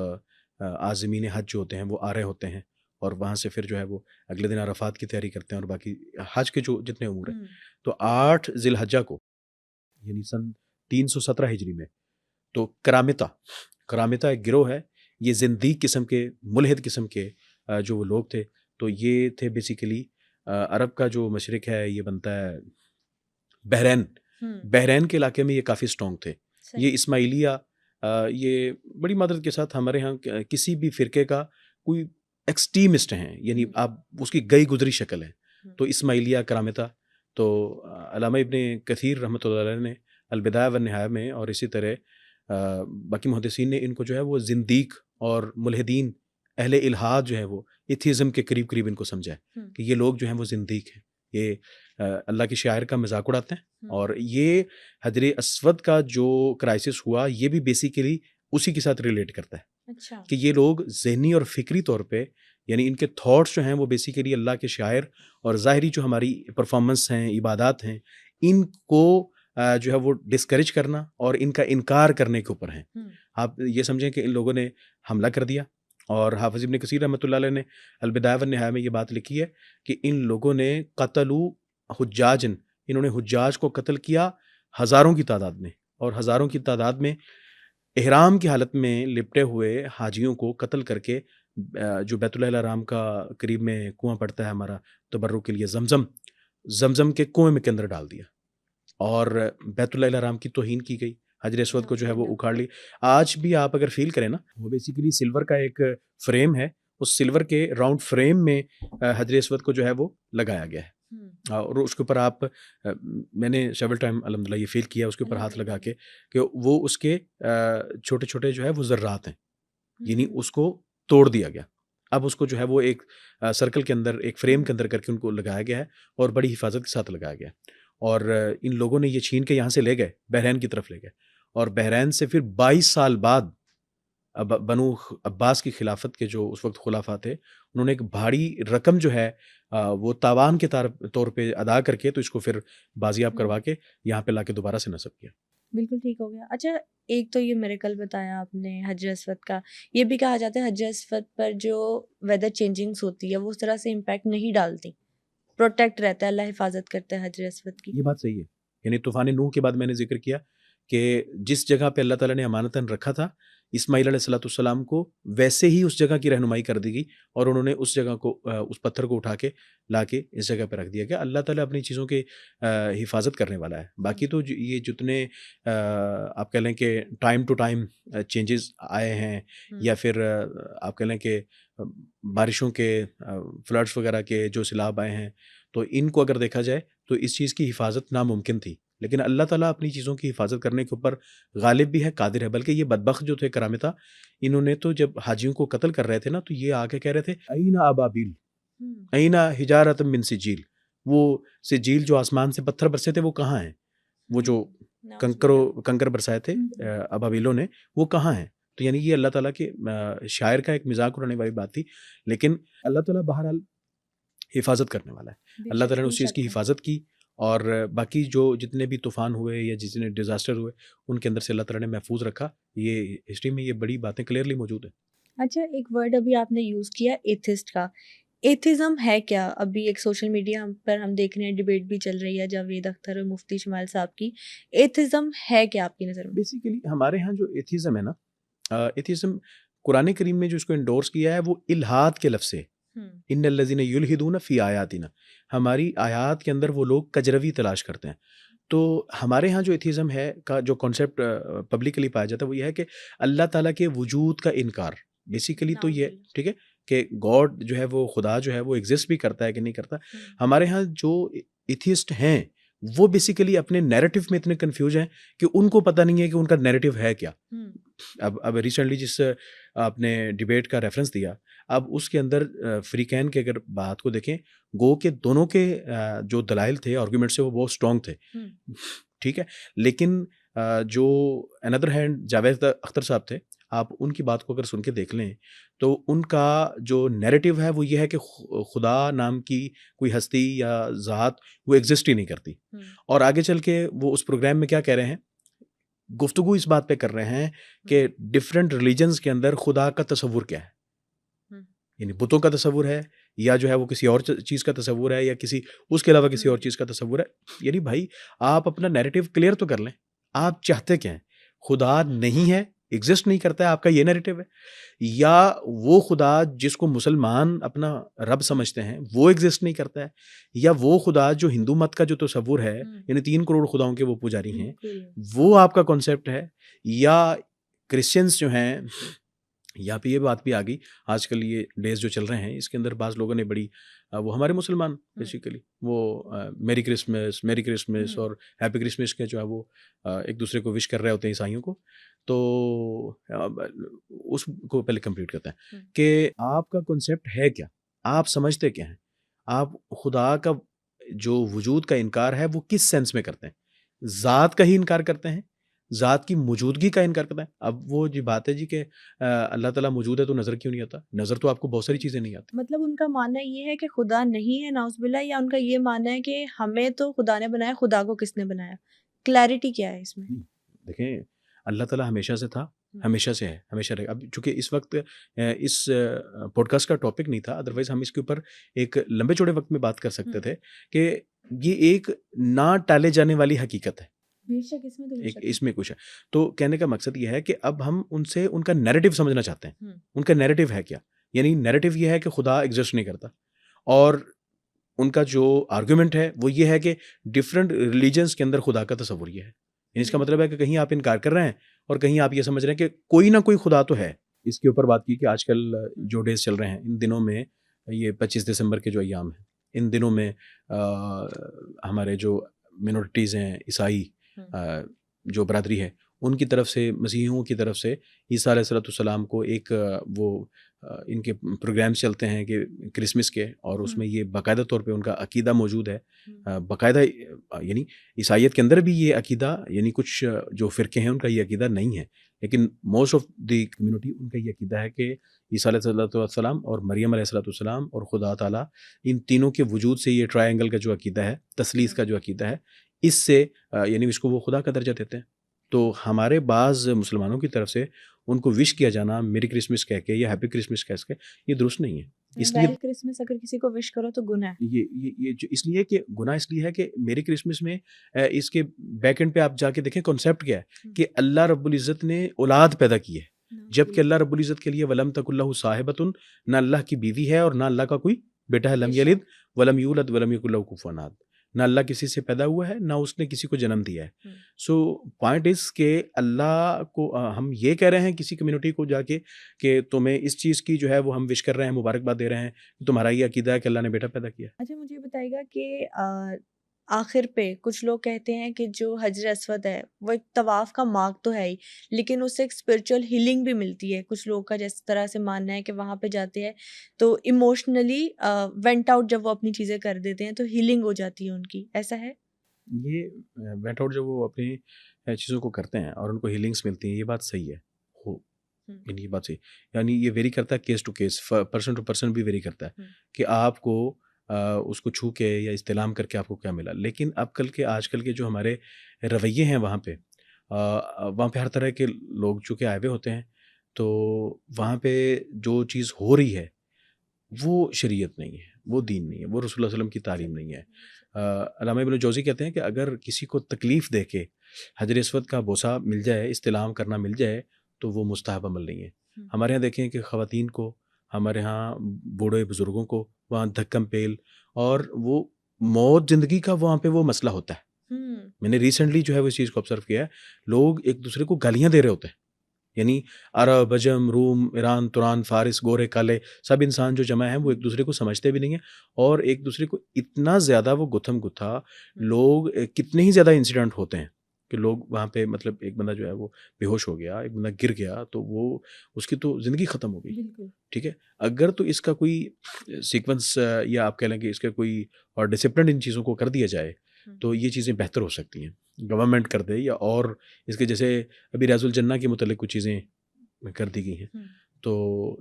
عازمین حج جو ہوتے ہیں وہ آ رہے ہوتے ہیں، اور وہاں سے پھر جو ہے وہ اگلے دن عرفات کی تیاری کرتے ہیں اور باقی حج کے جو جتنے امور ہیں. تو 8 ذی الحجہ کو یعنی سن 317 ہجری میں تو کرامتا ایک گروہ ہے، یہ زندیق قسم کے، ملحد قسم کے جو وہ لوگ تھے. تو یہ تھے بیسیکلی عرب کا جو مشرق ہے یہ بنتا ہے بحرین کے علاقے میں یہ کافی اسٹرانگ تھے. یہ اسماعیلیہ یہ بڑی معذرت کے ساتھ ہمارے ہاں کسی بھی فرقے کا کوئی ایکسٹریمسٹ ہیں، یعنی آپ اس کی گئی گزری شکل ہے. تو اسماعیلیہ کرامتا، تو علامہ ابن کثیر رحمۃ اللہ علیہ نے البدایہ والنہایہ میں، اور اسی طرح باقی محدثین نے ان کو جو ہے وہ زندیق اور ملحدین، اہل الحاد جو ہے وہ ایتھیزم کے قریب ان کو سمجھا ہے کہ یہ لوگ جو ہیں وہ زندیق ہیں، یہ اللہ کے شاعر کا مذاق اڑاتے ہیں. اور یہ حجر اسود کا جو کرائسس ہوا یہ بھی بیسیکلی اسی کے ساتھ ریلیٹ کرتا ہے کہ یہ لوگ ذہنی اور فکری طور پہ، یعنی ان کے تھاٹس جو ہیں وہ بیسیکلی اللہ کے شاعر، اور ظاہری جو ہماری پرفارمنس ہیں، عبادات ہیں، ان کو جو ہے وہ ڈسکریج کرنا اور ان کا انکار کرنے کے اوپر ہیں. آپ یہ سمجھیں کہ ان لوگوں نے حملہ کر دیا، اور حافظ ابن کثیر رحمۃ اللہ علیہ نے البدایہ والنہایہ میں یہ بات لکھی ہے کہ ان لوگوں نے قتلوا حجاجن، انہوں نے حجاج کو قتل کیا ہزاروں کی تعداد میں، اور ہزاروں کی تعداد میں احرام کی حالت میں لپٹے ہوئے حاجیوں کو قتل کر کے جو بیت اللہ الحرام کا قریب میں کنواں پڑتا ہے ہمارا تبرک کے لیے، زمزم کے کنویں کے اندر ڈال دیا، اور بیت اللہ الحرام کی توہین کی گئی. حجر اسود کو جو ہے وہ اکھاڑ لی. آج بھی آپ اگر فیل کریں نا، وہ بیسیکلی سلور کا ایک فریم ہے، اس سلور کے راؤنڈ فریم میں حجر اسود کو جو ہے وہ لگایا گیا ہے، اور اس کے اوپر آپ، میں نے سیورل ٹائم الحمدللہ یہ فیل کیا اس کے اوپر ہاتھ لگا کے کہ وہ اس کے چھوٹے چھوٹے جو ہے وہ ذرات ہیں، یعنی اس کو توڑ دیا گیا. اب اس کو جو ہے وہ ایک سرکل کے اندر، ایک فریم کے اندر کر کے ان کو لگایا گیا ہے، اور بڑی حفاظت کے ساتھ لگایا گیا. اور ان لوگوں نے یہ چھین کے یہاں سے لے گئے، بحرین کی طرف لے گئے، اور بحرین سے پھر 22 سال بعد بنو عباس کی خلافت کے جو اس وقت خلافہ تھے، انہوں نے ایک بھاری رقم جو ہے وہ تاوان کے طور پہ ادا کر کے تو اس کو پھر بازیاب کروا کے یہاں پہ لا کے دوبارہ سے نصب کیا. بالکل ٹھیک ہو گیا. اچھا، ایک تو یہ میریکل بتایا آپ نے حجر اسود کا، یہ بھی کہا جاتا ہے حجر اسود پر جو ویدر چینجنگس ہوتی ہے وہ اس طرح سے امپیکٹ نہیں ڈالتی، پروٹیکٹ رہتا ہے، اللہ حفاظت کرتا ہے حجر اسود کی. یہ بات صحیح ہے. یعنی طوفان نوح کے بعد میں نے ذکر کیا کہ جس جگہ پہ اللہ تعالیٰ نے امانتاً رکھا تھا اسماعیل علیہ السلام کو، ویسے ہی اس جگہ کی رہنمائی کر دی گئی، اور انہوں نے اس جگہ کو، اس پتھر کو اٹھا کے لا کے اس جگہ پہ رکھ دیا گیا. اللہ تعالیٰ اپنی چیزوں کی حفاظت کرنے والا ہے. باقی تو یہ جتنے آپ کہہ لیں کہ ٹائم ٹو ٹائم چینجز آئے ہیں، یا پھر آپ کہہ لیں کہ بارشوں کے فلڈس وغیرہ کے جو سیلاب آئے ہیں، تو ان کو اگر دیکھا جائے تو اس چیز کی حفاظت ناممکن تھی، لیکن اللہ تعالیٰ اپنی چیزوں کی حفاظت کرنے کے اوپر غالب بھی ہے، قادر ہے. بلکہ یہ بدبخت جو تھے کرامتا، انہوں نے تو جب حاجیوں کو قتل کر رہے تھے نا، تو یہ آ کے کہہ رہے تھے این ابابیل، این حجارۃ من سجیل، وہ سجیل جو آسمان سے پتھر برسے تھے وہ کہاں ہیں؟ وہ جو کنکر برسائے تھے ابابیلوں نے، وہ کہاں ہیں؟ تو یعنی یہ اللہ تعالیٰ کے شاعر کا ایک مذاق اڑانے والی بات تھی، لیکن اللہ تعالیٰ بہرحال حفاظت کرنے والا ہے. اللہ تعالیٰ نے اس چیز کی حفاظت کی، اور باقی جو جتنے بھی طوفان ہوئے یا جتنے ڈیزاسٹر ہوئے ان کے اندر سے اللہ تعالیٰ نے محفوظ رکھا. یہ ہسٹری میں یہ بڑی باتیں کلیئرلی موجود ہیں. اچھا، ایک ورڈ ابھی آپ نے یوز کیا ایتھسٹ کا. ایتھزم ہے کیا؟ ابھی ایک سوشل میڈیا پر ہم دیکھ رہے ہیں، ڈیبیٹ بھی چل رہی ہے جاوید اختر اور مفتی شمائل صاحب کی. ایتھزم ہے کیا آپ کی نظر میں؟ بیسیکلی ہمارے ہاں جو ایتھیزم ہے نا، ایتھیزم قرآن کریم میں جو اس کو انڈورس کیا ہے وہ الہاد کے لفظ سے، ان الذین یلحدون فی آیاتنا، ہماری آیات کے اندر وہ لوگ کجروی تلاش کرتے ہیں. تو ہمارے ہاں جو ایتھیزم ہے کا جو کانسیپٹ پبلکلی پایا جاتا ہے وہ یہ ہے کہ اللہ تعالیٰ کے وجود کا انکار. بیسیکلی تو یہ ٹھیک ہے کہ گاڈ جو ہے وہ خدا جو ہے وہ ایگزسٹ بھی کرتا ہے کہ نہیں کرتا. ہمارے ہاں جو ایتھیسٹ ہیں وہ بیسیکلی اپنے نیریٹو میں اتنے کنفیوز ہیں کہ ان کو پتہ نہیں ہے کہ ان کا نیریٹو ہے کیا. اب ریسنٹلی جس آپ نے ڈیبیٹ کا ریفرنس دیا، اب اس کے اندر فریقین کے اگر بات کو دیکھیں، گو کہ دونوں کے جو دلائل تھے، آرگومنٹس تھے، وہ بہت اسٹرانگ تھے، ٹھیک ہے. لیکن جو اندر ہینڈ جاوید اختر صاحب تھے، آپ ان کی بات کو اگر سن کے دیکھ لیں تو ان کا جو نیریٹو ہے وہ یہ ہے کہ خدا نام کی کوئی ہستی یا ذات وہ ایگزسٹ ہی نہیں کرتی. اور آگے چل کے وہ اس پروگرام میں کیا کہہ رہے ہیں، گفتگو اس بات پہ کر رہے ہیں کہ ڈفرینٹ ریلیجنز کے اندر خدا کا تصور کیا ہے، یعنی بتوں کا تصور ہے یا جو ہے وہ کسی اور چیز کا تصور ہے یا کسی اس کے علاوہ کسی اور چیز کا تصور ہے. یعنی بھائی آپ اپنا نیریٹو کلیئر تو کر لیں، آپ چاہتے کیا ہیں؟ خدا نہیں ہے، ایگزسٹ نہیں کرتا ہے، آپ کا یہ نیریٹو ہے، یا وہ خدا جس کو مسلمان اپنا رب سمجھتے ہیں وہ ایگزسٹ نہیں کرتا ہے، یا وہ خدا جو ہندو مت کا جو تصور ہے، یعنی 3 کروڑ خداؤں کے وہ پجاری ہیں، وہ آپ کا کانسیپٹ ہے، یا کرسچنس جو ہیں. یہاں پہ یہ بات بھی آ گئی آج کل، یہ ڈیز جو چل رہے ہیں اس کے اندر بعض لوگوں نے بڑی وہ ہمارے مسلمان بیسیکلی وہ میری کرسمس اور ہیپی کرسمس کے جو ہے وہ ایک دوسرے کو وش کر رہے ہوتے ہیں عیسائیوں کو. تو اس کو پہلے کمپلیٹ کرتے ہیں کہ آپ کا کنسیپٹ ہے کیا، آپ سمجھتے کیا ہیں، آپ خدا کا جو وجود کا انکار ہے وہ کس سینس میں کرتے ہیں؟ ذات کا ہی انکار کرتے ہیں، ذات کی موجودگی کا انکار کرتا ہے. اب وہ جی بات ہے جی کہ اللہ تعالیٰ موجود ہے تو نظر کیوں نہیں آتا؟ نظر تو آپ کو بہت ساری چیزیں نہیں آتی. مطلب ان کا ماننا یہ ہے کہ خدا نہیں ہے نعوذ باللہ، یا ان کا یہ ماننا ہے کہ ہمیں تو خدا نے بنایا، خدا کو کس نے بنایا؟ کلیئرٹی کیا ہے اس میں؟ دیکھیں اللہ تعالیٰ ہمیشہ سے تھا، ہمیشہ سے ہے، ہمیشہ رہے. اب چونکہ اس وقت اس پوڈ کاسٹ کا ٹاپک نہیں تھا، ادروائز ہم اس کے اوپر ایک لمبے چوڑے وقت میں بات کر سکتے تھے کہ یہ ایک نہ ٹالے جانے والی حقیقت ہے. اس میں کچھ ہے. تو کہنے کا مقصد یہ ہے کہ اب ہم ان سے ان کا نیریٹو سمجھنا چاہتے ہیں. ان کا نیریٹو ہے کیا؟ یعنی نیریٹو یہ ہے کہ خدا ایگزسٹ نہیں کرتا، اور ان کا جو آرگومنٹ ہے وہ یہ ہے کہ ڈفرینٹ ریلیجنس کے اندر خدا کا تصور یہ ہے. یعنی اس کا مطلب ہے کہ کہیں آپ انکار کر رہے ہیں اور کہیں آپ یہ سمجھ رہے ہیں کہ کوئی نہ کوئی خدا تو ہے. اس کے اوپر بات کی کہ آج کل جو ڈیز چل رہے ہیں ان دنوں میں، یہ 25 دسمبر کے جو ایام ہیں، ان دنوں میں ہمارے جو منورٹیز ہیں، عیسائی جو برادری ہے، ان کی طرف سے، مسیحیوں کی طرف سے عیسیٰ علیہ السلام کو ایک وہ ان کے پروگرامز چلتے ہیں کہ کرسمس کے، اور اس میں یہ باقاعدہ طور پہ ان کا عقیدہ موجود ہے باقاعدہ. یعنی عیسائیت کے اندر بھی یہ عقیدہ، یعنی کچھ جو فرقے ہیں ان کا یہ عقیدہ نہیں ہے، لیکن most of the community in کا یہ عقیدہ ہے کہ عیسیٰ علیہ السلام اور مریم علیہ السلام اور خدا تعالیٰ، ان تینوں کے وجود سے یہ ٹرائنگل کا جو عقیدہ ہے، تثلیث کا جو عقیدہ ہے، اس سے یعنی اس کو وہ خدا کا درجہ دیتے ہیں. تو ہمارے بعض مسلمانوں کی طرف سے ان کو وش کیا جانا میری کرسمس کہہ کے یا ہیپی کرسمس کہہ کے، یہ درست نہیں ہے. اس لیے کرسمس اگر کسی کو وش کرو تو گناہ ہے. یہ اس لیے کہ گناہ اس لیے ہے کہ میری کرسمس میں اس کے بیک اینڈ پہ آپ جا کے دیکھیں کنسیپٹ کیا ہے کہ اللہ رب العزت نے اولاد پیدا کی ہے، جبکہ اللہ رب العزت کے لیے ولم تک اللہ صاحبۃ، نہ اللہ کی بیوی ہے اور نہ اللہ کا کوئی بیٹا ہے، لم یلد ولم یولد ولم یکن لہ کفوا احد، نہ اللہ کسی سے پیدا ہوا ہے نہ اس نے کسی کو جنم دیا ہے. سو پوائنٹ از کہ اللہ کو ہم یہ کہہ رہے ہیں کسی کمیونٹی کو جا کے کہ تمہیں اس چیز کی جو ہے وہ ہم وش کر رہے ہیں، مبارکباد دے رہے ہیں کہ تمہارا یہ عقیدہ ہے کہ اللہ نے بیٹا پیدا کیا. اچھا مجھے بتائیے گا کہ آخر پہ کچھ لوگ کہتے ہیں کہ جو حجر اسود ہے وہ ایک طواف کا مارک تو ہے ہی، لیکن اس سے ایک اسپرچل ہیلنگ بھی ملتی ہے. کچھ لوگوں کا جس طرح سے ماننا ہے کہ وہاں پہ جاتے ہیں تو ایموشنلی وینٹ آؤٹ جب وہ اپنی چیزیں کر دیتے ہیں تو ہیلنگ ہو جاتی ہے ان کی، ایسا ہے؟ یہ وینٹ آؤٹ جب وہ اپنی چیزوں کو کرتے ہیں اور ان کو ہیلنگس ملتی ہیں، یہ بات صحیح ہے. یعنی یہ بات صحیح، یعنی یہ ویری کرتا ہے case to case, person to person بھی ویری کرتا ہے کہ آپ کو اس کو چھو کے یا استلام کر کے آپ کو کیا ملا. لیکن آج کل کے جو ہمارے رویے ہیں وہاں پہ ہر طرح کے لوگ چونکہ آئے ہوئے ہوتے ہیں، تو وہاں پہ جو چیز ہو رہی ہے وہ شریعت نہیں ہے، وہ دین نہیں ہے، وہ رسول اللہ علیہ وسلم کی تعلیم نہیں ہے. علامہ ابن جوزی کہتے ہیں کہ اگر کسی کو تکلیف دے کے حجر اسود کا بوسہ مل جائے، استلام کرنا مل جائے، تو وہ مستحب عمل نہیں ہے. ہمارے یہاں دیکھیں کہ خواتین کو، ہمارے ہاں بوڑھے بزرگوں کو وہاں دھکم پیل اور وہ موت زندگی کا وہاں پہ وہ مسئلہ ہوتا ہے. میں نے ریسنٹلی جو ہے وہ اس چیز کو آبزرو کیا ہے، لوگ ایک دوسرے کو گالیاں دے رہے ہوتے ہیں. یعنی عرب، عجم، روم، ایران، تران، فارس، گورے، کالے، سب انسان جو جمع ہیں وہ ایک دوسرے کو سمجھتے بھی نہیں ہیں، اور ایک دوسرے کو اتنا زیادہ وہ گتھم گتھا، لوگ کتنے ہی زیادہ انسیڈنٹ ہوتے ہیں کہ لوگ وہاں پہ مطلب ایک بندہ جو ہے وہ بے ہوش ہو گیا، ایک بندہ گر گیا، تو وہ اس کی تو زندگی ختم ہو گئی. ٹھیک ہے، اگر تو اس کا کوئی سیکوینس یا آپ کہہ لیں کہ اس کا کوئی اور ڈسپلن ان چیزوں کو کر دیا جائے تو یہ چیزیں بہتر ہو سکتی ہیں. گورنمنٹ کر دے یا اور اس کے جیسے ابھی ریاض الجنہ کے متعلق کچھ چیزیں کر دی گئی ہیں، تو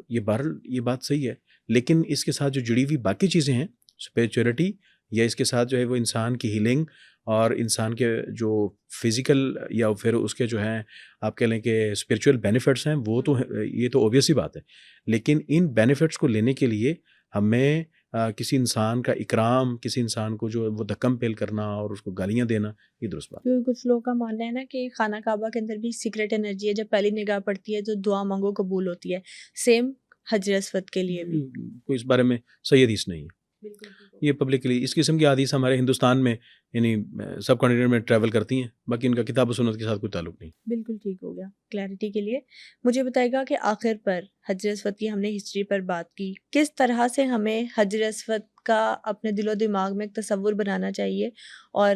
یہ بہرحال یہ بات صحیح ہے. لیکن اس کے ساتھ جو جڑی ہوئی باقی چیزیں ہیں، اسپریچولیٹی، یا اس کے ساتھ جو ہے وہ انسان کی ہیلنگ اور انسان کے جو فزیکل یا پھر اس کے جو ہیں آپ کہہ لیں کہ اسپریچول بینیفٹس ہیں، وہ تو یہ تو اوبیس ہی بات ہے. لیکن ان بینیفٹس کو لینے کے لیے ہمیں کسی انسان کا اکرام، کسی انسان کو جو وہ دھکم پیل کرنا اور اس کو گالیاں دینا، یہ درست بات. کچھ لوگوں کا ماننا ہے نا کہ خانہ کعبہ کے اندر بھی سیکرٹ انرجی ہے، جب پہلی نگاہ پڑتی ہے جو دعا مانگو قبول ہوتی ہے. سیم حجر اسود کے لیے بھی کوئی اس بارے میں صحیح حدیث نہیں ہے. یہ پبلکلی اس قسم کی حدیث ہمارے ہندوستان میں یعنی سب کانٹیننٹ میں ٹریول کرتی ہیں، باقی ان کا کتاب و سنت کے ساتھ کوئی تعلق نہیں. بالکل ٹھیک ہو گیا. کلیئرٹی کے لیے مجھے بتائے گا کہ آخر پر حجر اسود کی ہم نے ہسٹری پر بات کی، کس طرح سے ہمیں حجر اسود کا اپنے دل و دماغ میں ایک تصور بنانا چاہیے، اور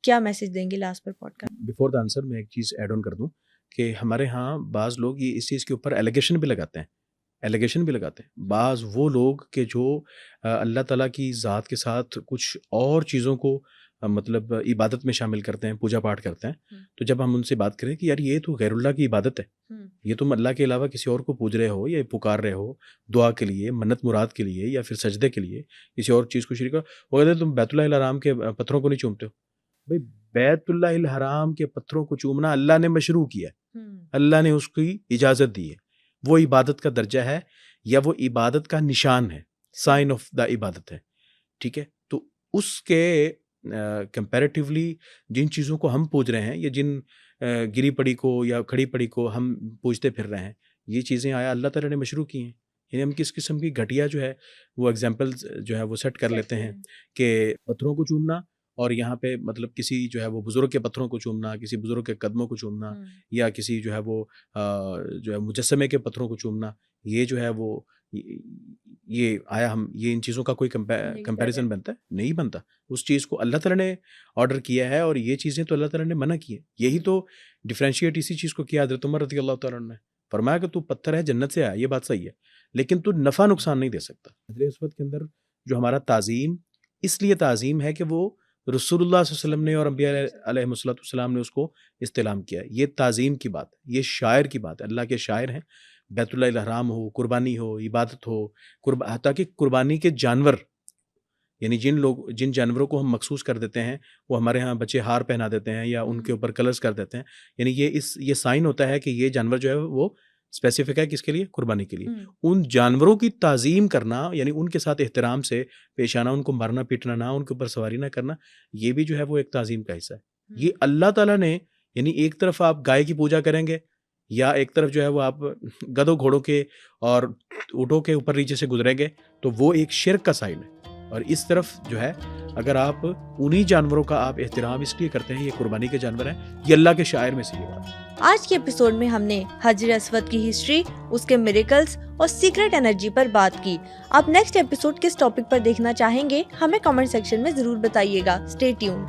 کیا میسج دیں گے لاسٹ پر podcast? Before the answer میں ایک چیز ایڈ آن کر دوں کہ ہمارے ہاں بعض لوگ یہ اس چیز کے اوپر ایلیگیشن بھی لگاتے ہیں. بعض وہ لوگ کہ جو اللہ تعالیٰ کی ذات کے ساتھ کچھ اور چیزوں کو مطلب عبادت میں شامل کرتے ہیں، پوجا پاٹ کرتے ہیں. تو جب ہم ان سے بات کریں کہ یار یہ تو غیر اللہ کی عبادت ہے، یہ تم اللہ کے علاوہ کسی اور کو پوج رہے ہو یا پکار رہے ہو دعا کے لیے، منت مراد کے لیے، یا پھر سجدے کے لیے کسی اور چیز کو شریک ہو، وہ کہتے ہیں تم بیت اللہ الحرام کے پتھروں کو نہیں چومتے ہو. بھائی بیت اللہ الحرام کے پتھروں کو چومنا اللہ نے مشروع کیا ہے، اللہ نے اس کی اجازت دی ہے. وہ عبادت کا درجہ ہے یا وہ عبادت کا نشان ہے، سائن آف دا عبادت ہے. ٹھیک ہے، تو اس کے کمپیریٹیولی جن چیزوں کو ہم پوج رہے ہیں یا جن گری پڑی کو یا کھڑی پڑی کو ہم پوجتے پھر رہے ہیں، یہ چیزیں آیا اللہ تعالیٰ نے مشروع کی ہیں. یعنی ہم کس قسم کی گھٹیا جو ہے وہ ایگزامپل جو ہے وہ سیٹ کر لیتے ہیں کہ پتھروں کو چومنا، اور یہاں پہ مطلب کسی جو ہے وہ بزرگ کے پتھروں کو چومنا، کسی بزرگ کے قدموں کو چومنا، یا کسی جو ہے وہ جو ہے مجسمے کے پتھروں کو چومنا، یہ جو ہے وہ یہ آیا ہم یہ ان چیزوں کا کوئی کمپیریزن بنتا ہے؟ نہیں بنتا. اس چیز کو اللہ تعالیٰ نے آرڈر کیا ہے، اور یہ چیزیں تو اللہ تعالیٰ نے منع کی ہیں. یہی تو ڈفرینشیٹ اسی چیز کو کیا حضرت عمر رضی اللہ تعالیٰ نے فرمایا کہ تو پتھر ہے، جنت سے آیا، یہ بات صحیح ہے، لیکن تو نفع نقصان نہیں دے سکتا. حجر اسود کے اندر جو ہمارا تعظیم اس لیے تعظیم ہے کہ وہ رسول اللہ صلی اللہ علیہ وسلم نے اور انبیاء علیہ السلام نے اس کو استلام کیا. یہ تعظیم کی بات ہے، یہ شاعر کی بات ہے. اللہ کے شاعر ہیں. بیت اللہ الحرام ہو، قربانی ہو، عبادت ہو، حتیٰ کہ قربانی کے جانور، یعنی جن جانوروں کو ہم مخصوص کر دیتے ہیں، وہ ہمارے ہاں بچے ہار پہنا دیتے ہیں یا ان کے اوپر کلرز کر دیتے ہیں، یعنی یہ سائن ہوتا ہے کہ یہ جانور جو ہے وہ اسپیسیفک ہے کس کے لیے؟ قربانی کے لیے. ان جانوروں کی تعظیم کرنا، یعنی ان کے ساتھ احترام سے پیش آنا، ان کو مارنا پیٹنا نہ، ان کے اوپر سواری نہ کرنا، یہ بھی جو ہے وہ ایک تعظیم کا حصہ ہے. یہ اللہ تعالیٰ نے، یعنی ایک طرف آپ گائے کی پوجا کریں گے، یا ایک طرف جو ہے وہ آپ گدھوں گھوڑوں کے اور اونٹوں کے اوپر نیچے سے گزریں گے، تو وہ ایک شرک کا سائن ہے. اور اس طرف جو ہے اگر آپ انہی جانوروں کا آپ احترام اس لیے کرتے ہیں، یہ قربانی کے جانور ہیں، یہ اللہ کے شاعر میں سے یہ بات ہے. آج کے ایپیسوڈ میں ہم نے حجر اسود کی ہسٹری، اس کے میریکلز اور سیکرٹ انرجی پر بات کی. آپ نیکسٹ ایپیسوڈ کس ٹاپک پر دیکھنا چاہیں گے ہمیں کمنٹ سیکشن میں ضرور بتائیے گا. Stay tune.